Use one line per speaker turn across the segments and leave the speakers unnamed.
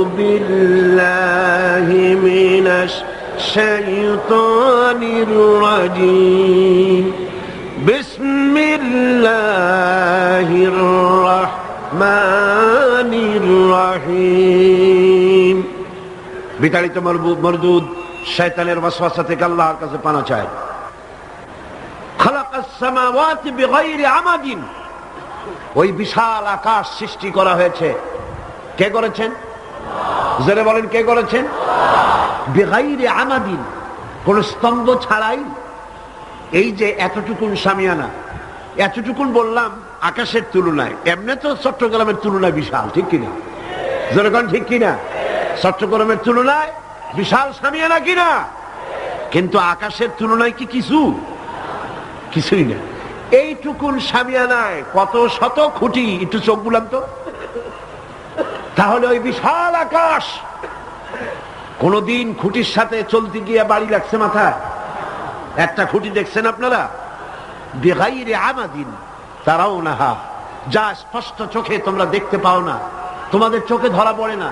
بالله من الشيطان الرجيم بسم الله الرحمن الرحيم বিতাড়িত মরদুদ শয়তানের ওয়াসওয়াসা থেকে আল্লাহর কাছে পানা চায়। খালাকাস সামাওয়াতি বিগাইরি আমাদিন, ওই বিশাল আকাশ সৃষ্টি করা হয়েছে। কে করেছেন? জোরে বলেন, কে করেছেন? বিগাইরি আমাদিন, কোন স্তম্ভ ছাড়াই। এই যে এতটুকুন শামিয়ানা, এতটুকুন বললাম আকাশের তুলনায়, এমনি তো চট্টগ্রামের তুলনায় বিশাল, ঠিক কিনা? জোরে বলেন, ঠিক কিনা? চট্টগ্রামের তুলনায় বিশাল শামিয়ানা কিনা? কিন্তু আকাশের তুলনায় কি কিছু? কিছুই না। এইটুকুন শামিয়ানায় কত শত খুঁটি, একটু চোখ বুলাম তো। তাহলে ওই বিশাল আকাশ কোনদিন খুঁটির সাথে চলতে গিয়ে বাড়ি লাগছে মাথায়? একটা খুঁটি দেখছেন আপনারা? বিগাইরি আমাদিন তারাউনাহা, যা স্পষ্ট চোখে তোমরা দেখতে পাও না, তোমাদের চোখে ধরা পড়ে না।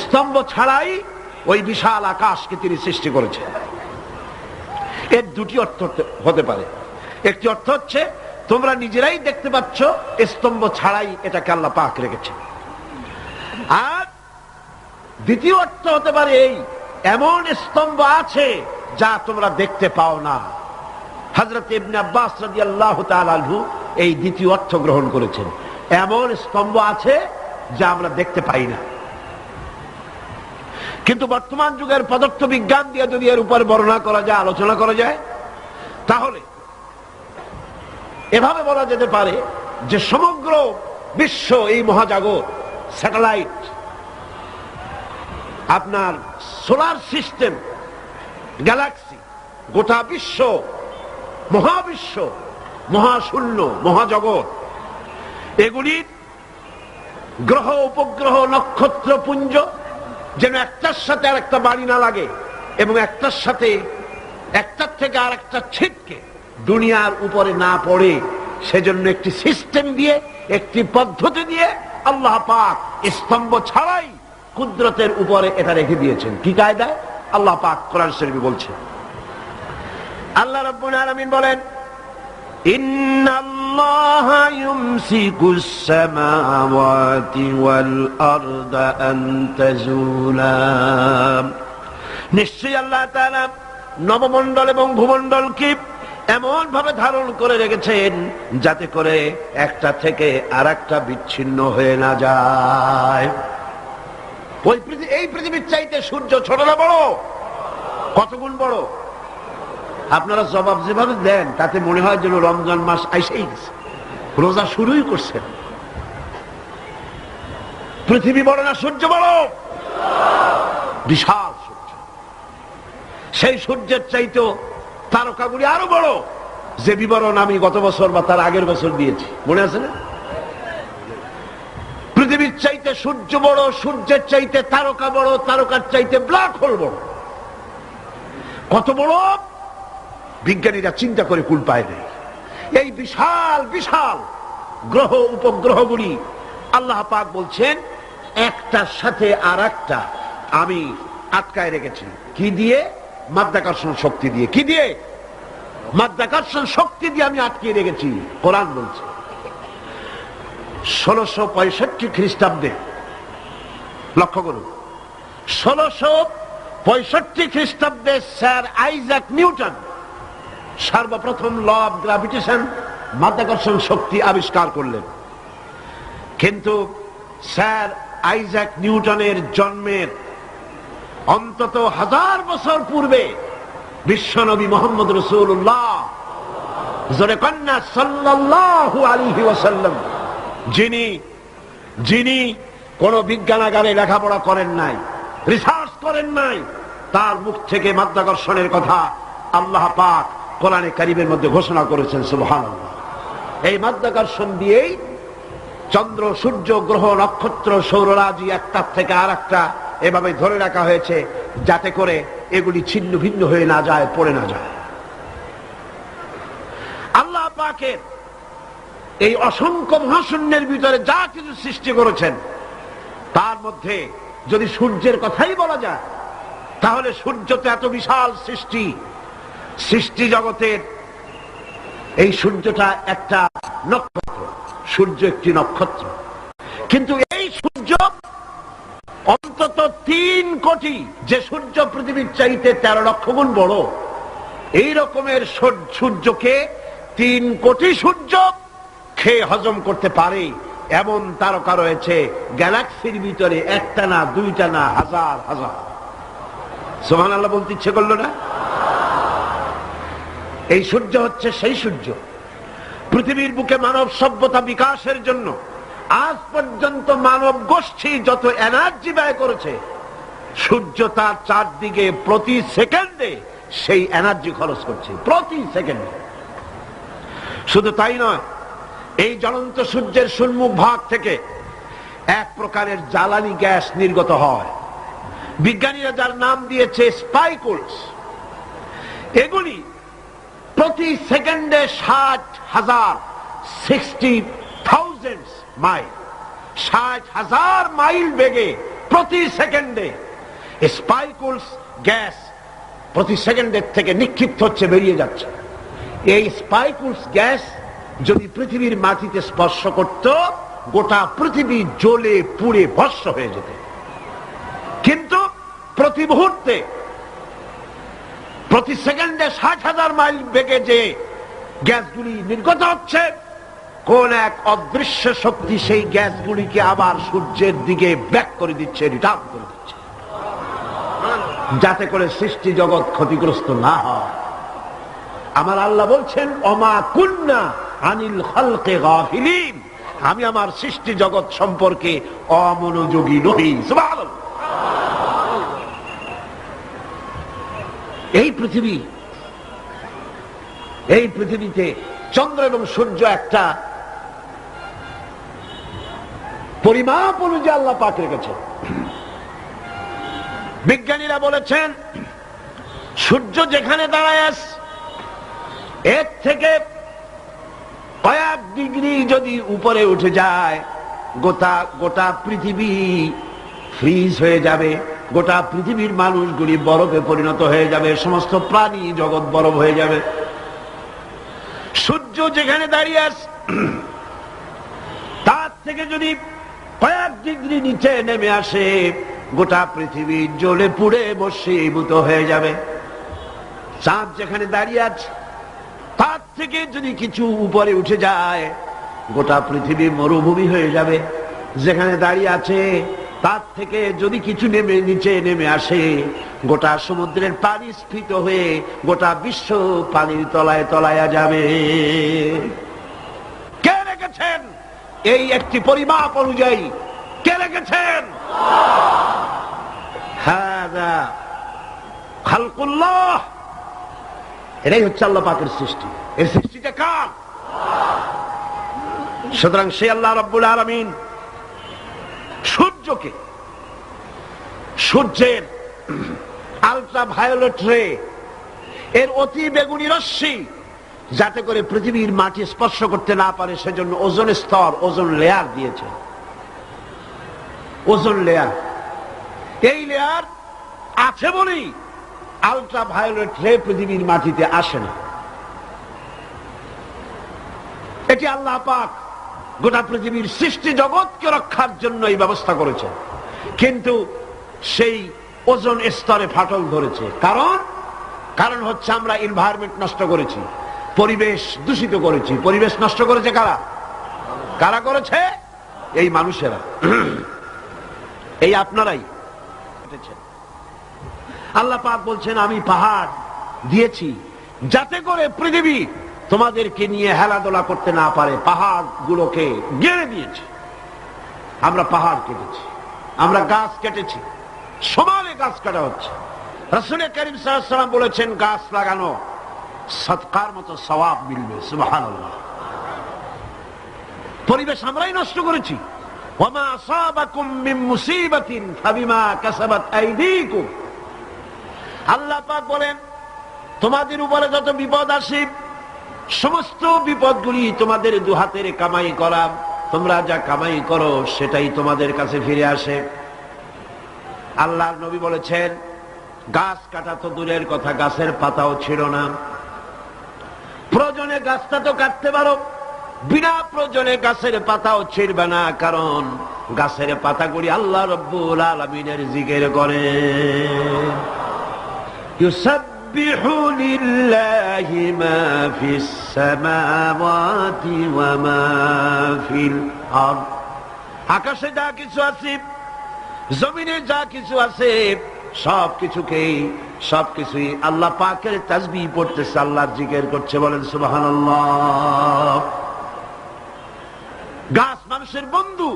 স্তম্ভ ছাড়াই ওই বিশাল আকাশকে তিনি সৃষ্টি করেছেন। এর দুটি অর্থ হতে পারে। একটি অর্থ হচ্ছে তোমরা নিজেরাই দেখতে পাচ্ছ, স্তম্ভ ছাড়াই এটাকে আল্লাহ পাক রেখেছে। আর দ্বিতীয় অর্থ হতে পারে এই, এমন স্তম্ভ আছে যা তোমরা দেখতে পাও না। হযরত ইবনে আব্বাস রাদিয়াল্লাহু তাআলা আনহু এই দ্বিতীয় অর্থ গ্রহণ করেছেন। এমন স্তম্ভ আছে যা আমরা দেখতে পাই না। কিন্তু বর্তমান যুগের পদার্থ বিজ্ঞান দিয়ে যদি এর উপর বর্ণনা করা যায়, আলোচনা করা যায়, তাহলে এভাবে বলা যেতে পারে যে সমগ্র বিশ্ব, এই মহাজাগত, স্যাটেলাইট, আপনার সোলার সিস্টেম, গ্যালাক্সি, গোটা বিশ্ব, মহাবিশ্ব, মহাশূন্য, মহাজগৎ, এগুলির গ্রহ, উপগ্রহ, নক্ষত্র পুঞ্জ যেন একটার সাথে আর একটা বাড়ি না লাগে এবং একটার সাথে, একটার থেকে আর একটা ছিটকে দুনিয়ার উপরে না পড়ে, সেজন্য একটি সিস্টেম দিয়ে, একটি পদ্ধতি দিয়ে আল্লাহ পাক স্তম্ভ ছাড়াই কুদরতের উপরে এটা রেখে দিয়েছেন। কি কায়দায়? আল্লাহ পাক কোরআন শরীফে বলছেন। আল্লাহ রাব্বুল আলামিন বলেন, ইন্নাল্লাহা ইউমসিকুস সামাওয়াতি ওয়াল আরদা আন তাজুলা, নিশ্চয়ই আল্লাহ তাআলা নবমণ্ডল এবং ভূমণ্ডলকে এমন ভাবে ধারণ করে রেখেছেন যাতে করে একটা থেকে আরেকটা বিচ্ছিন্ন হয়ে না যায়। এই পৃথিবীর চাইতে সূর্য ছোট না বড়? কত গুণ বড়? আপনারা জবাব যেভাবে দেন তাতে মনে হয় যেন রমজান মাস আইসেই গেছে, রোজা শুরুই করছেন। পৃথিবী বড় না সূর্য বড়? বিশাল সূর্য। সেই সূর্যের চাইতে তারকাগুলি আরো বড়, যে বিবরণ আমি গত বছর বা তার আগের বছর দিয়েছি, মনে আছে না? পৃথিবীর চাইতে সূর্য বড়, সূর্যের চাইতে তারকা বড়, তারকার চাইতে ব্ল্যাক হোল বড়। কত বড় বিজ্ঞানীরা চিন্তা করে কুল পায় নাই। এই বিশাল বিশাল গ্রহ, উপগ্রহগুলি আল্লাহ পাক বলছেন একটার সাথে আর একটা আমি আটকায় রেখেছি। কি দিয়ে? মাধ্যাকর্ষণ শক্তি দিয়ে। কি দিয়ে? মাধ্যাকর্ষণ শক্তি দিয়ে আমি আটকিয়ে রেখেছি। কোরআন বলছে 1665 খ্রিস্টাব্দে, লক্ষ্য করুন, 1665 খ্রিস্টাব্দে স্যার আইজাক নিউটন সর্বপ্রথম ল অফ গ্র্যাভিটেশন, মাধ্যাকর্ষণ শক্তি আবিষ্কার করলেন। কিন্তু স্যার আইজাক নিউটনের জন্মের অন্তত 1000 বছর পূর্বে বিশ্বনবী মুহাম্মদ রাসূলুল্লাহ জোরে কন্যা সাল্লাল্লাহু আলাইহি ওয়াসাল্লাম, যিনি কোন বিজ্ঞানাগারে লেখাপড়া করেন নাই, রিসার্চ করেন নাই, তার মুখ থেকে মাধ্যাকর্ষণের কথা আল্লাহ পাক কোরআনে কারীমের মধ্যে ঘোষণা করেছেন। সুবহানাল্লাহ। এই মাধ্যাকর্ষণ দিয়েই চন্দ্র, সূর্য, গ্রহ, নক্ষত্র, সৌররাজি একটার থেকে আর একটা এভাবে ধরে রাখা হয়েছে যাতে করে এগুলি ছিন্ন ভিন্ন হয়ে না যায়, পড়ে না যায়। আল্লাহ পাকের এই অসংখ্য মহাশূন্যের ভিতরে যা কিছু সৃষ্টি করেছেন তার মধ্যে যদি সূর্যের কথাই বলা যায়, তাহলে সূর্য তো এত বিশাল সৃষ্টি জগতের, এই সূর্যটা একটা নক্ষত্র, সূর্য একটি নক্ষত্র, কিন্তু এই সূর্য অন্তত 3 কোটি, যে সূর্য পৃথিবীর চাইতে 13 লক্ষ গুণ বড়, এই রকমের সূর্যকে 3 কোটি সূর্য খেয়ে হজম করতে পারে এমন তারকা রয়েছে গ্যালাক্সির ভিতরে, একটা না, দুইটা না, হাজার হাজার। সুবহানাল্লাহ বলতে ইচ্ছে করলো না? এই সূর্য হচ্ছে সেই সূর্য। পৃথিবীর বুকে মানব সভ্যতা বিকাশের জন্য আজ পর্যন্ত মানব গোষ্ঠী যত এনার্জি ব্যয় করেছে, সূর্য তার চারদিকে প্রতি সেকেন্ডে সেই এনার্জি খরচ করছে, প্রতি সেকেন্ডে। শুধু তাই নয়, এই জ্বলন্ত সূর্যের সম্মুখ ভাগ থেকে এক প্রকারের জ্বালানি গ্যাস নির্গত হয়, বিজ্ঞানীরা যার নাম দিয়েছে স্পাইকুলস। এগুলি প্রতি সেকেন্ডে 60,000 60,000 মাইল, 60,000 মাইল বেগে প্রতি সেকেন্ডে স্পাইকুলস গ্যাস প্রতি সেকেন্ডের থেকে নিক্ষিপ্ত হচ্ছে, বেরিয়ে যাচ্ছে। এই স্পাইকুলস গ্যাস যদি পৃথিবীর মাটিতে স্পর্শ করত, গোটা পৃথিবী জ্বলে পুড়ে ভস্ম হয়ে যেত। কিন্তু প্রতি মুহূর্তে, প্রতি সেকেন্ডে 60,000 মাইল বেগে যে গ্যাসগুলি নির্গত হচ্ছে, কোন এক অদৃশ্য শক্তি সেই গ্যাসগুলিকে আবার সূর্যের দিকে ব্যাক করে দিচ্ছে, রিটার্ন করে দিচ্ছে, যাতে করে সৃষ্টি জগৎ ক্ষতিগ্রস্ত না হয়। আমার আল্লাহ বলছেন, ওমা কুন্না আনিল খালকি গাফিলিন, আমি আমার সৃষ্টি জগৎ সম্পর্কে অমনোযোগী নই। সুবহানাল্লাহ। এই পৃথিবীতে চন্দ্র এবং সূর্য একটা পরিমাপ অনুযায়ী আল্লাহ পাক রেখেছেন। বিজ্ঞানীরা বলেছেন, সূর্য যেখানে দাঁড়ায় আছে, এর থেকে কয়েক ডিগ্রি যদি উপরে উঠে যায়, গোটা পৃথিবী ফ্রিজ হয়ে যাবে, গোটা পৃথিবীর মানুষগুলি বরফে পরিণত হয়ে যাবে, সমস্ত প্রাণী জগৎ বরফ হয়ে যাবে। সূর্য যেখানে দাঁড়িয়ে আছে, তার থেকে যদি কয়েক ডিগ্রি নিচে নেমে আসে, গোটা পৃথিবী জ্বলে পুড়ে ভস্মীভূত হয়ে যাবে। চাঁদ যেখানে দাঁড়িয়ে আছে, তার থেকে যদি কিছু উপরে উঠে যায়, গোটা পৃথিবী মরুভূমি হয়ে যাবে। যেখানে দাঁড়িয়ে আছে, তার থেকে যদি কিছু নিচে নেমে আসে, গোটা সমুদ্রের পানি স্ফীত হয়ে গোটা বিশ্ব পানির তলায় তলায়া যাবে। কে রেখেছেন এই একটি পরিমাপ অনুযায়ী? কে রেখেছেন? হাযা খালকুল্লাহ। এটাই হচ্ছে আল্লাহ পাকের সৃষ্টি। এর সৃষ্টিটা কার? সুতরাং সে আল্লাহ রাব্বুল আলামিন সূর্যকে, সূর্যের আলট্রা ভায়োলেট রে, এর অতি বেগুনি রশ্মি, যাতে করে পৃথিবীর মাটি স্পর্শ করতে না পারে, সেজন্য ওজোন স্তর, ওজোন লেয়ার দিয়েছে। ওজোন লেয়ার, এই লেয়ার আছে বলেই আলট্রা ভায়োলেট রে পৃথিবীর মাটিতে আসে না। এটি আল্লাহ পাক গোটা পৃথিবীর সৃষ্টি জগৎকে রক্ষার জন্য এই ব্যবস্থা করেছে। কিন্তু সেই ওজোন স্তরে ফাটল ধরেছে। কারণ হচ্ছে আমরা এনভায়রনমেন্ট নষ্ট করেছি, পরিবেশ দূষিত করেছি। পরিবেশ নষ্ট করেছে কারা? কারা করেছে? এই মানুষেরা, এই আপনারাই। আল্লাহ পাক বলছেন, আমি পাহাড় দিয়েছি যাতে করে পৃথিবী তোমাদেরকে নিয়ে হেলাদোলা করতে না পারে। পাহাড় গুলোকে গেড়ে দিয়েছি। আমরা পাহাড় কেটেছি, আমরা গাছ কেটেছি, সমানে গাছ কাটা হচ্ছে। রাসূল কারীম সাল্লাল্লাহু আলাইহি ওয়াসাল্লাম বলেছেন, গাছ লাগানো সদকার মতো সওয়াব মিলবে। সুবহানাল্লাহ। পরিবেশ আমরাই নষ্ট করেছি। ওয়ামা আসাবাকুম মিন মুসিবাতিন ফাবিমা কাসাবাত আইদিকুম। আল্লাহ পাক বলেন, তোমাদের উপরে যত বিপদ আসে, সমস্ত বিপদগুলি তোমাদের দুহাতের কামাই করা। তোমরা যা কামাই করো সেটাই তোমাদের কাছে ফিরে আসে। আল্লাহর নবী বলেছেন গাছ কাটা তো দূরের কথা, গাছের পাতাও ছিল না। প্রয়োজনে গাছটা তো কাটতে পারো, বিনা প্রয়োজনে গাছের পাতাও ছিড়বে না, কারণ গাছের পাতাগুলি আল্লাহ রাব্বুল আলামিনের জিকির করে। ইউসাব্বিহু লিল্লাহি মা ফিস সামাওয়াতি ওয়া মা ফিল আরদ। আকাশে যা কিছু আছে, জমিনে যা কিছু আছে, সবকিছুই আল্লাহ পাকের তাসবিহ পড়তেছে, আল্লাহর জিকির করছে। বলেন সুবহানাল্লাহ। গাছ মানুষের বন্ধু।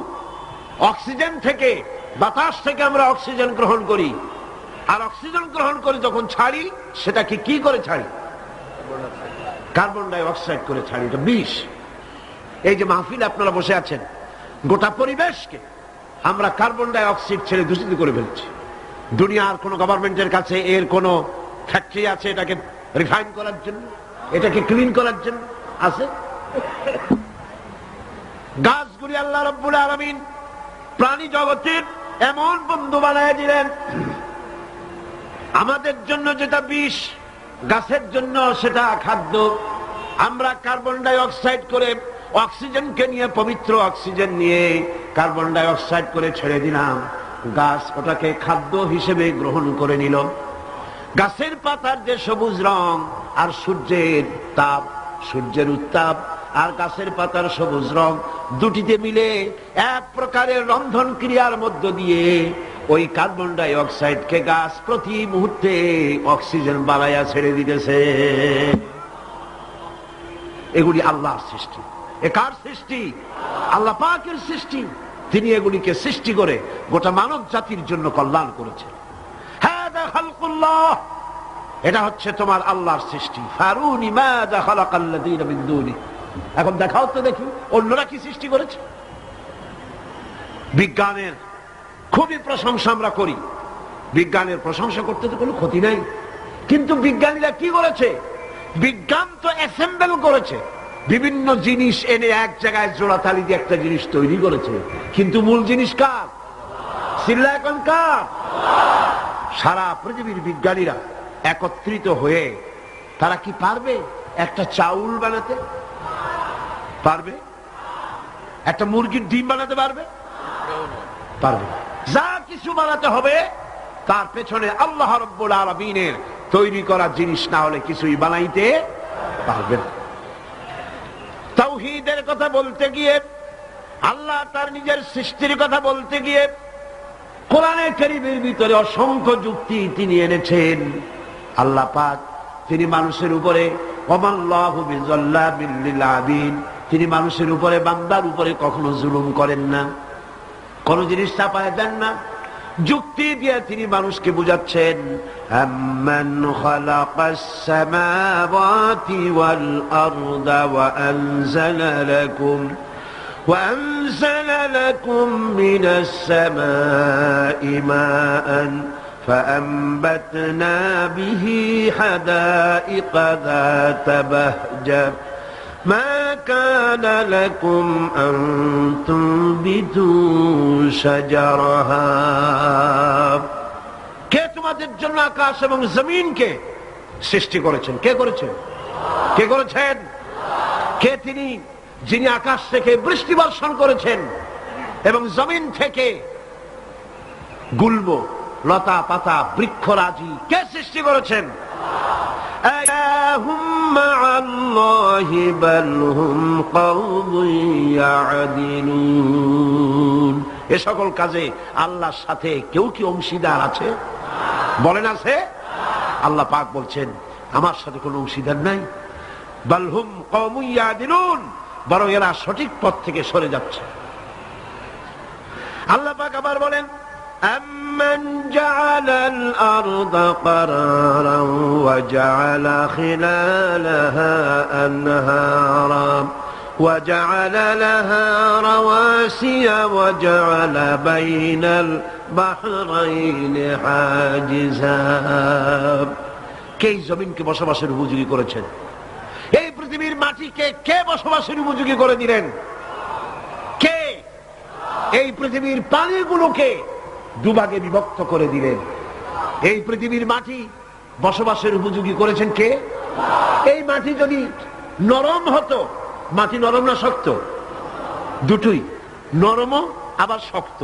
অক্সিজেন থেকে, বাতাস থেকে আমরা অক্সিজেন গ্রহণ করি, আর অক্সিজেন গ্রহণ করে যখন ছাড়ি সেটাকে কি করে ছাড়ি? কার্বন ডাই অক্সাইড করে ছাড়ি। এটা বিষ। এই যে মাহফিলে আপনারা বসে আছেন, গোটা পরিবেশকে আমরা কার্বন ডাই অক্সাইড ছেড়ে দূষিত করে ফেলছি। দুনিয়ার কোন গভর্নমেন্টের কাছে এর কোন ফ্যাক্টরি আছে এটাকে রিফাইন করার জন্য, এটাকে ক্লিন করার জন্য? আছে? গাছগুলি আল্লাহ রাব্বুল আলামিন প্রাণী জগতের এমন বন্ধু বানায় দিলেন, আমাদের জন্য যেটা বিষ, গাছের জন্য সেটা খাদ্য। আমরা কার্বন ডাই অক্সাইড করে অক্সিজেনকে নিয়ে, পবিত্র অক্সিজেন নিয়ে কার্বন ডাই অক্সাইড করে ছেড়ে দিলাম, গাছ ওটাকে খাদ্য হিসেবে গ্রহণ করে নিল। গাছের পাতার যে সবুজ রং আর সূর্যের তাপ, সূর্যের উত্তাপ আর গাছের পাতার সবুজ রং দুটিতে মিলে এক প্রকারের রন্ধন ক্রিয়ার মধ্য দিয়ে ওই কার্বন ডাই অক্সাইডকে গাছ প্রতি মুহূর্তে অক্সিজেন বানাইয়া ছেড়ে দিতেছে। এগুলি আল্লাহর সৃষ্টি। এ কার সৃষ্টি? আল্লাহ পাকের সৃষ্টি। তিনি এগুলিকে সৃষ্টি করে গোটা মানব জাতির জন্য কল্যাণ করেছেন। হাদা খালকুল্লাহ, এটা হচ্ছে তোমার আল্লাহর সৃষ্টি। ফারুনি মাযা খালাকাল্লাযীনা মিন দুনি। এখন দেখাও তো দেখি অন্যরা কি সৃষ্টি করেছে। বিজ্ঞানের খুবই প্রশংসা আমরা করি, বিজ্ঞানের প্রশংসা করতে তো কোনো ক্ষতি নাই, কিন্তু বিজ্ঞানীরা কি করেছে? বিজ্ঞান তো অ্যাসেম্বল করেছে, বিভিন্ন জিনিস এনে এক জায়গায় জোড়াতালি দিয়ে একটা জিনিস তৈরি করেছে, কিন্তু মূল জিনিস কার? চিল্লা এখন কার? সারা পৃথিবীর বিজ্ঞানীরা একত্রিত হয়ে তারা কি পারবে একটা চাউল বানাতে? পারবে? একটা মুরগির ডিম বানাতে পারবে? পারবে। যা কিছু বানাতে হবে তার পেছনে আল্লাহ রাব্বুল আলামিনের তৈরি করা জিনিস না হলে কিছুই বানাইতে পারবে না। তাওহীদের কথা বলতে গিয়ে, আল্লাহ তার নিজের সৃষ্টির কথা বলতে গিয়ে কোরআনে কারীমের ভিতরে অসংখ্য যুক্তি তিনি এনেছেন। আল্লাহ পাক তিনি মানুষের উপরে ওয়ামাল্লাহু বিযাল্লামিল লিল আবিদ, তিনি মানুষের উপরে, বান্দার উপরে কখনো জুলুম করেন না, কোন জিনিস চাপায় দেন না। যুক্তি দিয়ে তিনি মানুষকে বুঝাচ্ছেন, আম্মান খালাকাস সামাওয়াতি ওয়াল আরদা ওয়া আনজালা লাকুম মিনাস সামাই মাআন فأنبتنا به حدائق ذات بهجة ما كان لكم أن تنبتوا شجرها। কে তোমাদের জন্য আকাশ এবং জমিনকে সৃষ্টি করেছেন? কে করেছেন? কে করেছেন? কে তিনি যিনি আকাশ থেকে বৃষ্টি বর্ষণ করেছেন এবং জমিন থেকে গুল্ম, লতা পাতা, বৃক্ষরাজি কে সৃষ্টি করেছেন? এ সকল কাজে আল্লাহর সাথে কেউ কি অংশীদার আছে? বলেন আছে? আল্লাহ পাক বলছেন আমার সাথে কোনো অংশীদার নাই। বাল হুম কওমুন ইয়াদিলুন, বরং এরা সঠিক পথ থেকে সরে যাচ্ছে। আল্লাহ পাক আবার বলেন, أَمَّنْ جَعَلَ الْأَرْضَ قَرَارًا وَجَعَلَ خِلَالَهَا أَنْهَارًا وَجَعَلَ لَهَا رَوَاسِيَ وَجَعَلَ بَيْنَ الْبَحْرَيْنِ حَاجِزًا। কে জমিনকে বসবাসের উপযোগী করেছেন? এই পৃথিবীর মাটিকে কে বসবাসের উপযোগী করে দিলেন? কে? এই পৃথিবীর পানিগুলোকে দুভাগে বিভক্ত করে দিলেন। এই পৃথিবীর মাটি বসবাসের উপযোগী করেছেন কে? এই মাটি যদি নরম হতো, মাটি নরম না শক্ত? দুটোই, নরমও আবার শক্ত।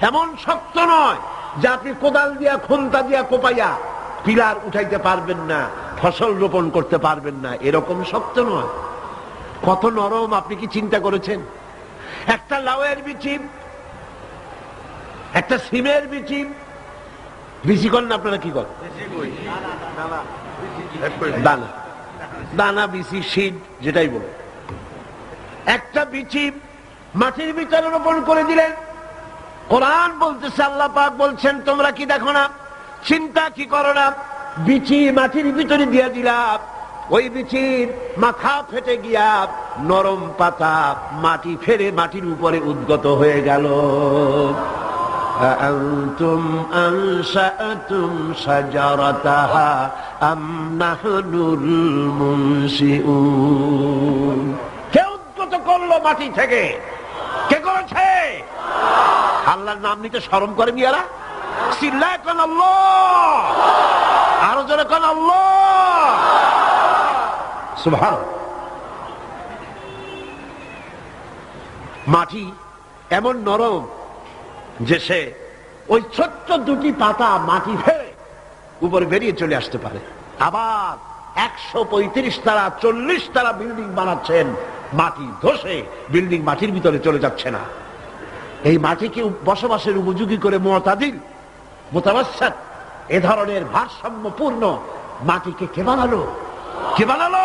এমন শক্ত নয় যে আপনি কোদাল দিয়া খুন্তা দিয়া কোপাইয়া পিলার উঠাইতে পারবেন না, ফসল রোপণ করতে পারবেন না, এরকম শক্ত নয়। কত নরম আপনি কি চিন্তা করেছেন? একটা লাউয়ের বিচি, একটা সিমের বিচি, বিচি করেন আপনারা কি করেন? দানা, দানা, বিচি, শীত যেটাই বলে, একটা বিচি মাটির ভিতরে রোপণ করে দিলেন। কোরআন বলতেছে, আল্লাহ পাক বলছেন, তোমরা কি দেখো না, চিন্তা কি করো না, বিচি মাটির ভিতরে দিয়ে দিলাম, ওই বিচির মাথা ফেটে গিয়া নরম পাতা মাটি ফেরে মাটির উপরে উদ্গত হয়ে গেল। আনতুম আনশাআতুম শাজারাতাহা আম নাহনুল মুনশিউন। কে উদ্গত করলো মাটি থেকে? কে করেছে? আল্লাহর নাম নিতে শরম করে মিয়ারা? চিল্লায় কোন আল্লাহ, আরো জোরে কোন আল্লাহ। সুবহানাল্লাহ। মাটি এমন নরম যে সে ওই ছোট্ট দুটি পাতা মাটি ফেলে উপরে বেরিয়ে চলে আসতে পারে। আবার 135 তালা 40 তালা বিল্ডিং বানাচ্ছেন, মাটি ধসে বিল্ডিং মাটির ভিতরে চলে যাচ্ছে না। এই মাটিকে বসবাসের উপযোগী করে মুতাদিল, মুতাওয়াসসিত, এ ধরনের ভারসাম্যপূর্ণ মাটিকে কে বানালো? কে বানালো?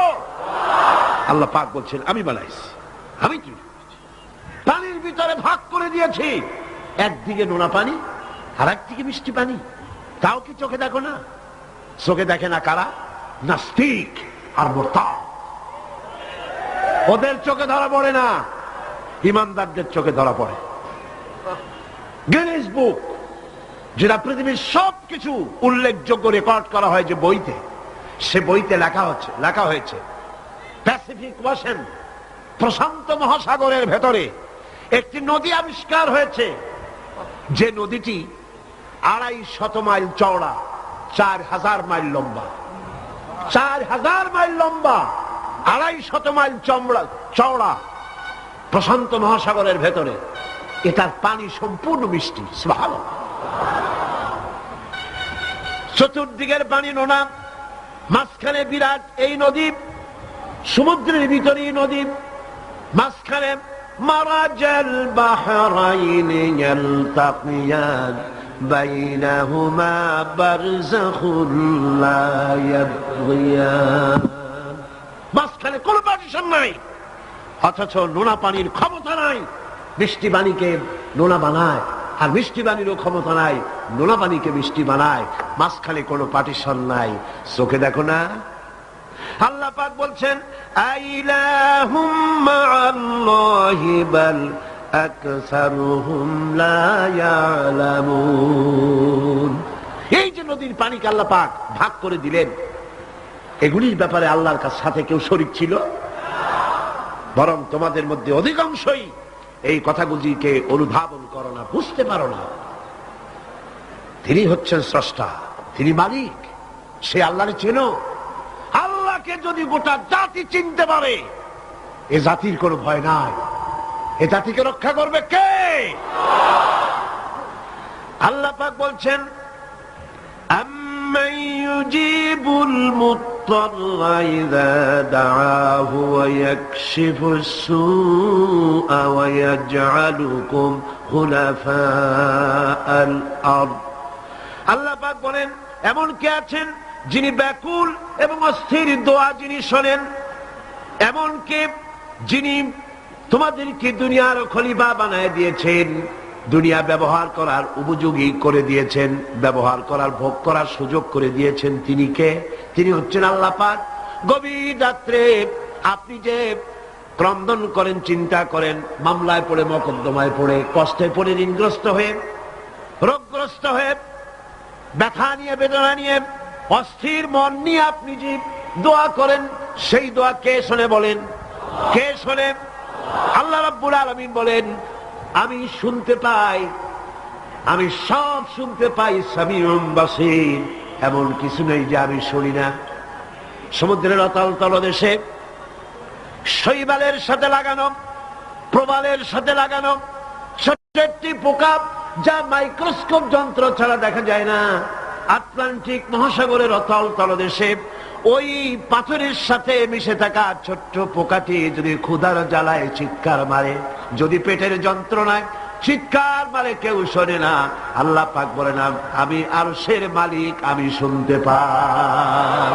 আল্লাহ পাক বলছেন, আমি বানাইছি, আমি কি পানির ভিতরে ভাগ করে দিয়েছি, একদিকে নোনা পানি আর একদিকে মিষ্টি পানি। তাও কি চোখে দেখো না? চোখে দেখে না কারা? নাস্তিক আর মুরতাদ। ওদের চোখে ধরা পড়ে না, ইমানদারদের চোখে ধরা পড়ে। গিনেস বুক, যেটা পৃথিবীর সবকিছু উল্লেখযোগ্য রেকর্ড করা হয় যে বইতে, সে বইতে লেখা হয়েছে প্যাসিফিক ওশেন, প্রশান্ত মহাসাগরের ভেতরে একটি নদী আবিষ্কার হয়েছে, যে নদীটি 250 মাইল চওড়া, 4000 মাইল লম্বা। 4000 মাইল লম্বা, 250 মাইল চওড়া, প্রশান্ত মহাসাগরের ভেতরে। এটার পানি সম্পূর্ণ মিষ্টি। সুবহানাল্লাহ। চতুর্দিকের পানি নোনা, মাঝখানে বিরাট এই নদী, সমুদ্রের ভিতরেই নদী, মাঝখানে মারাজাল বাহরাইন ইয়ালতাকিয়ান বাইনাহুমা বারযাখুন লা ইয়াবগিয়ান। মাঝখানে কোনো পার্টিশন নাই, অথচ নোনা পানির ক্ষমতা নাই মিষ্টি পানিকে নোনা বানায়, আর মিষ্টি পানিরও ক্ষমতা নাই নোনা পানিকে মিষ্টি বানায়। মাঝখানে কোনো পার্টিশন নাই। চোখে দেখো না? আল্লাহ পাক বলছেন, আইলাহুম মাআল্লাহি বাল আকসারুহুম লা ইয়ালামুন। এই যে নদীর পানিকে আল্লাহ পাক ভাগ করে দিলেন, এগুলির ব্যাপারে আল্লাহর সাথে কেউ শরীক ছিল? বরং তোমাদের মধ্যে অধিকাংশই এই কথাগুলিকে অনুধাবন করো না, বুঝতে পারো না। তিনি হচ্ছেন স্রষ্টা, তিনি মালিক। সে আল্লাহরে চেনো। আল্লাহকে যদি গোটা জাতি চিনতে পারে, এ জাতির কোনো ভয় নাই। এ জাতিকে রক্ষা করবে কে? আল্লাহ পাক বলছেন, আম্মান ইউজিবুল মুত্তাররা ইযা দাআহু ওয়া ইয়াকশিফুস সুআ ওয়া ইয়াজআলুকুম খুলাফাআল আরদ। আল্লাহ পাক বলেন, এমন কে আছেন যিনি ব্যাকুল এবং অস্থির দোয়া যিনি শোনেন, এমন কে যিনি তোমাদেরকে দুনিয়ার খলিফা বানায় দিয়েছেন, দুনিয়া ব্যবহার করার উপযোগী করে দিয়েছেন, ব্যবহার করার, ভোগ করার সুযোগ করে দিয়েছেন। তিনি কে? তিনি হচ্ছেন আল্লাহ পাক। গভীর রাত্রে আপনি যে ক্রন্দন করেন, চিন্তা করেন, মামলায় পড়ে, মকদ্দমায় পড়ে, কষ্টে পড়ে, ঋণগ্রস্ত হয়ে, রোগগ্রস্ত হয়ে, ব্যথা নিয়ে, বেদনা নিয়ে, অস্থির মন নিয়ে আপনি যে দোয়া করেন, সেই দোয়া কে শোনে বলেন? কে শোনে? আল্লাহ রাব্বুল আলামিন বলেন, আমি শুনতে পাই আমি সব শুনতে পাই, সামিউম বাসীর, এমন কিছু নেই যে আমি শুনি না। সমুদ্রের অতল তলদেশে শৈবালের সাথে লাগানো, প্রবালের সাথে লাগানো ছোট্ট একটি পোকা, যা মাইক্রোস্কোপ যন্ত্র ছাড়া দেখা যায় না, আটলান্টিক মহাসাগরের অতল তলদেশে ওই পাথরের সাথে মিশে থাকা ছোট্ট পোকাটি যদি ক্ষুধার জ্বালায় চিৎকার মারে, যদি পেটের যন্ত্রণায় চিৎকার মারে, কেউ শোনে না। আল্লাহ পাক বলে না, আমি আরশের মালিক, আমি শুনতে পাই।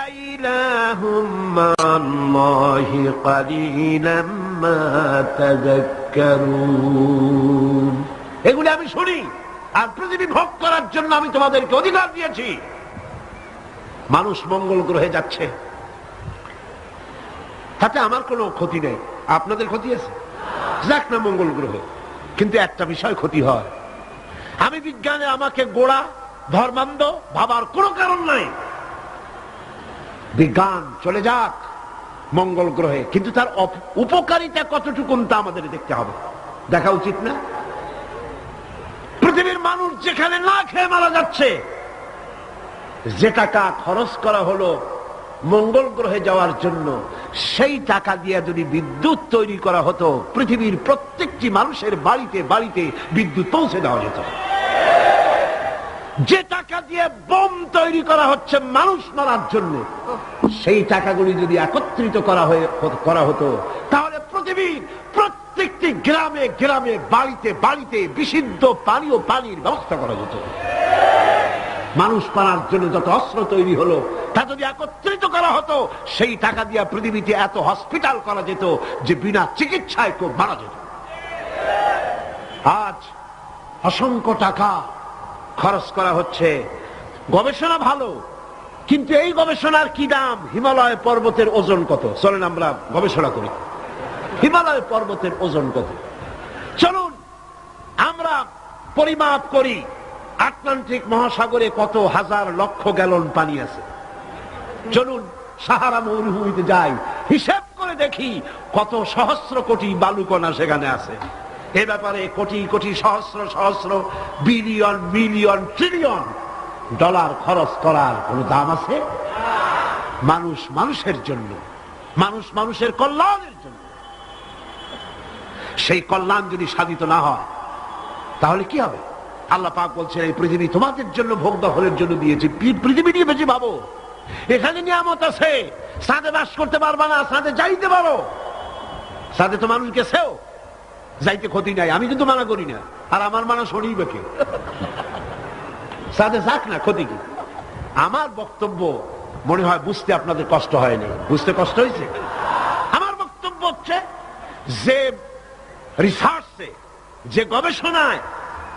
আইলাহুম মাল্লাহি কালিলাম মা তাযাক্কারুন। এগুলি আমি শুনি, আর পৃথিবী ভোগ করার জন্য আমি তোমাদেরকে অধিকার দিয়েছি। মানুষ মঙ্গল গ্রহে যাচ্ছে, তাতে আমার কোনো ক্ষতি নেই। আপনাদের ক্ষতি আছে? যাক না মঙ্গল গ্রহে, কিন্তু একটা বিষয় ক্ষতি হয়। আমি বিজ্ঞানে আমাকে গোড়া ধর্মান্ধ ভাবার কোনো কারণ নাই। বিজ্ঞান চলে যাক মঙ্গল গ্রহে, কিন্তু তার উপকারিতা কতটুকু তা আমাদের দেখতে হবে, দেখা উচিত না? পৃথিবীর মানুষ যেখানে না খেয়ে মারা যাচ্ছে, যে টাকা খরচ করা হলো মঙ্গল গ্রহে যাওয়ার জন্য, সেই টাকা দিয়ে যদি বিদ্যুৎ তৈরি করা হতো, পৃথিবীর প্রত্যেকটি মানুষের বাড়িতে বাড়িতে বিদ্যুৎ পৌঁছে দেওয়া যেত। যে টাকা দিয়ে বোম তৈরি করা হচ্ছে মানুষ মারার জন্য, সেই টাকাগুলি যদি একত্রিত করা হতো, তাহলে পৃথিবীর প্রত্যেকটি গ্রামে গ্রামে বাড়িতে বাড়িতে বিশুদ্ধ পানি ও পানির ব্যবস্থা করা যেত। মানুষ মারার জন্য যত অস্ত্র তৈরি হলো, তা যদি একত্রিত করা হতো, সেই টাকা দিয়ে পৃথিবীতে এত হসপিটাল করা যেত যে বিনা চিকিৎসায় কেউ মারা যেত। আজ অসংখ্য টাকা খরচ করা হচ্ছে, গবেষণা ভালো, কিন্তু এই গবেষণার কি দাম? হিমালয় পর্বতের ওজন কত? চলেন আমরা গবেষণা করি, হিমালয় পর্বতের ওজন কত। চলুন আমরা পরিমাপ করি, আটলান্টিক মহাসাগরে কত হাজার লক্ষ গ্যালন পানি আছে। চলুন সাহারা মরুভূমিতে যাই, হিসাব করে দেখি কত সহস্র কোটি বালুকণা সেখানে আছে। এ ব্যাপারে কোটি কোটি সহস্র সহস্র বিলিয়ন মিলিয়ন ট্রিলিয়ন ডলার খরচ করার কোন দাম আছে? মানুষ মানুষের জন্য, মানুষ মানুষের কল্যাণের জন্য। সেই কল্যাণ যদি সাধিত না হয়, তাহলে কি হবে? আল্লাহ পাক বলছেন, এই পৃথিবী তোমাদের জন্য ভোগ দখলের জন্য দিয়েছি। পৃথিবী নিয়ে বেশি ভাবো, এখানে নিয়ামত আছে। সাথে বাস করতে পারবা না, সাথে যাইতে পারো, সাথে তো মানুষ গেছেও, যাইতে ক্ষতি নাই, আমি কিন্তু মানা করি না। আর আমার মানা শোনিবে কে? সাথে যাক না, ক্ষতি কি? আমার বক্তব্য মনে হয় বুঝতে আপনাদের কষ্ট হয়নি। বুঝতে কষ্ট হয়েছে? আমার বক্তব্য হচ্ছে যে রিসার্চে, যে গবেষণায়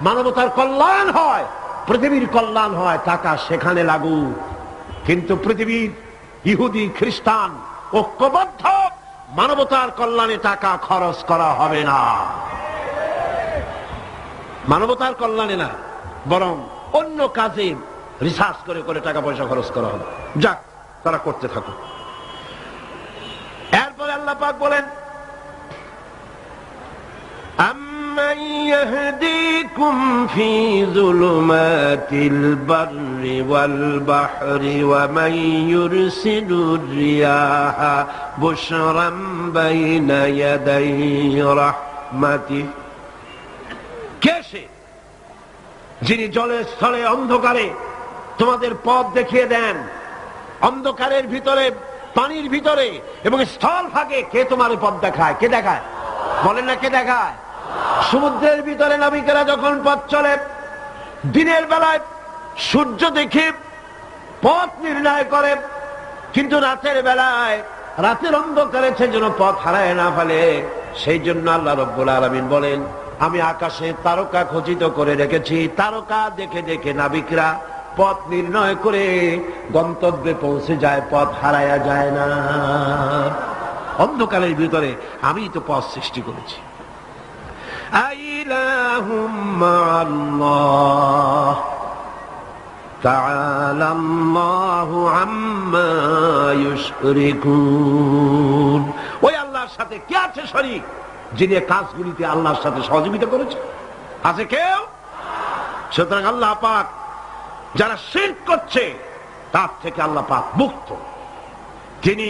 মানবতার কল্যাণ হয়, পৃথিবীর কল্যাণ হয়, টাকা সেখানে লাগু। কিন্তু পৃথিবীর ইহুদি খ্রিস্টান ঐক্যবদ্ধ, মানবতার কল্যাণে টাকা খরচ করা হবে না। মানবতার কল্যাণে না, বরং অন্য কাজে রিসার্চ করে করে টাকা পয়সা খরচ করা হবে। যাক, তারা করতে থাকুক। এরপরে আল্লাহ পাক বলেন, আম্মান ইয়াহদিকুম ফি যুলুমাতিল বাররি ওয়াল বাহরি ওয়া মান ইউরসিলুর রিয়াহা বুশরাম বাইনা ইয়াদাই রাহমাতিহি। কে সে যিনি জলে স্থলে অন্ধকারে তোমাদের পথ দেখিয়ে দেন? অন্ধকারের ভিতরে, পানির ভিতরে এবং স্থল ভাগে কে তোমার পথ দেখায়? কে দেখায়? বলেন না, কে দেখায়? সমুদ্রের ভিতরে নাবিকেরা যখন পথ চলে, দিনের বেলায় সূর্য দেখে পথ নির্ণয় করে, কিন্তু রাতের বেলায়, রাতের অন্ধকারে সে যেন পথ হারায় না ফেলে, সেই জন্য আল্লাহ রাব্বুল আলামিন বলেন, আমি আকাশে তারকা খচিত করে রেখেছি। তারকা দেখে দেখে নাবিকরা পথ নির্ণয় করে গন্তব্যে পৌঁছে যায়, পথ হারায়া যায় না। অন্ধকারের ভিতরে আমি তো পথ সৃষ্টি করেছি। আইলাহুম মা'আল্লাহ তাআলা আল্লাহু আম্মা ইউশরিকুন। ওই আল্লাহর সাথে কে আছে শরীক? যিনি কাজগুলিতে আল্লাহর সাথে সহযোগিতা করেছে? আছে কেউ? সুতরাং আল্লাহ পাক যারা শিরক করছে তার থেকে আল্লাহ পাক মুক্ত। তিনি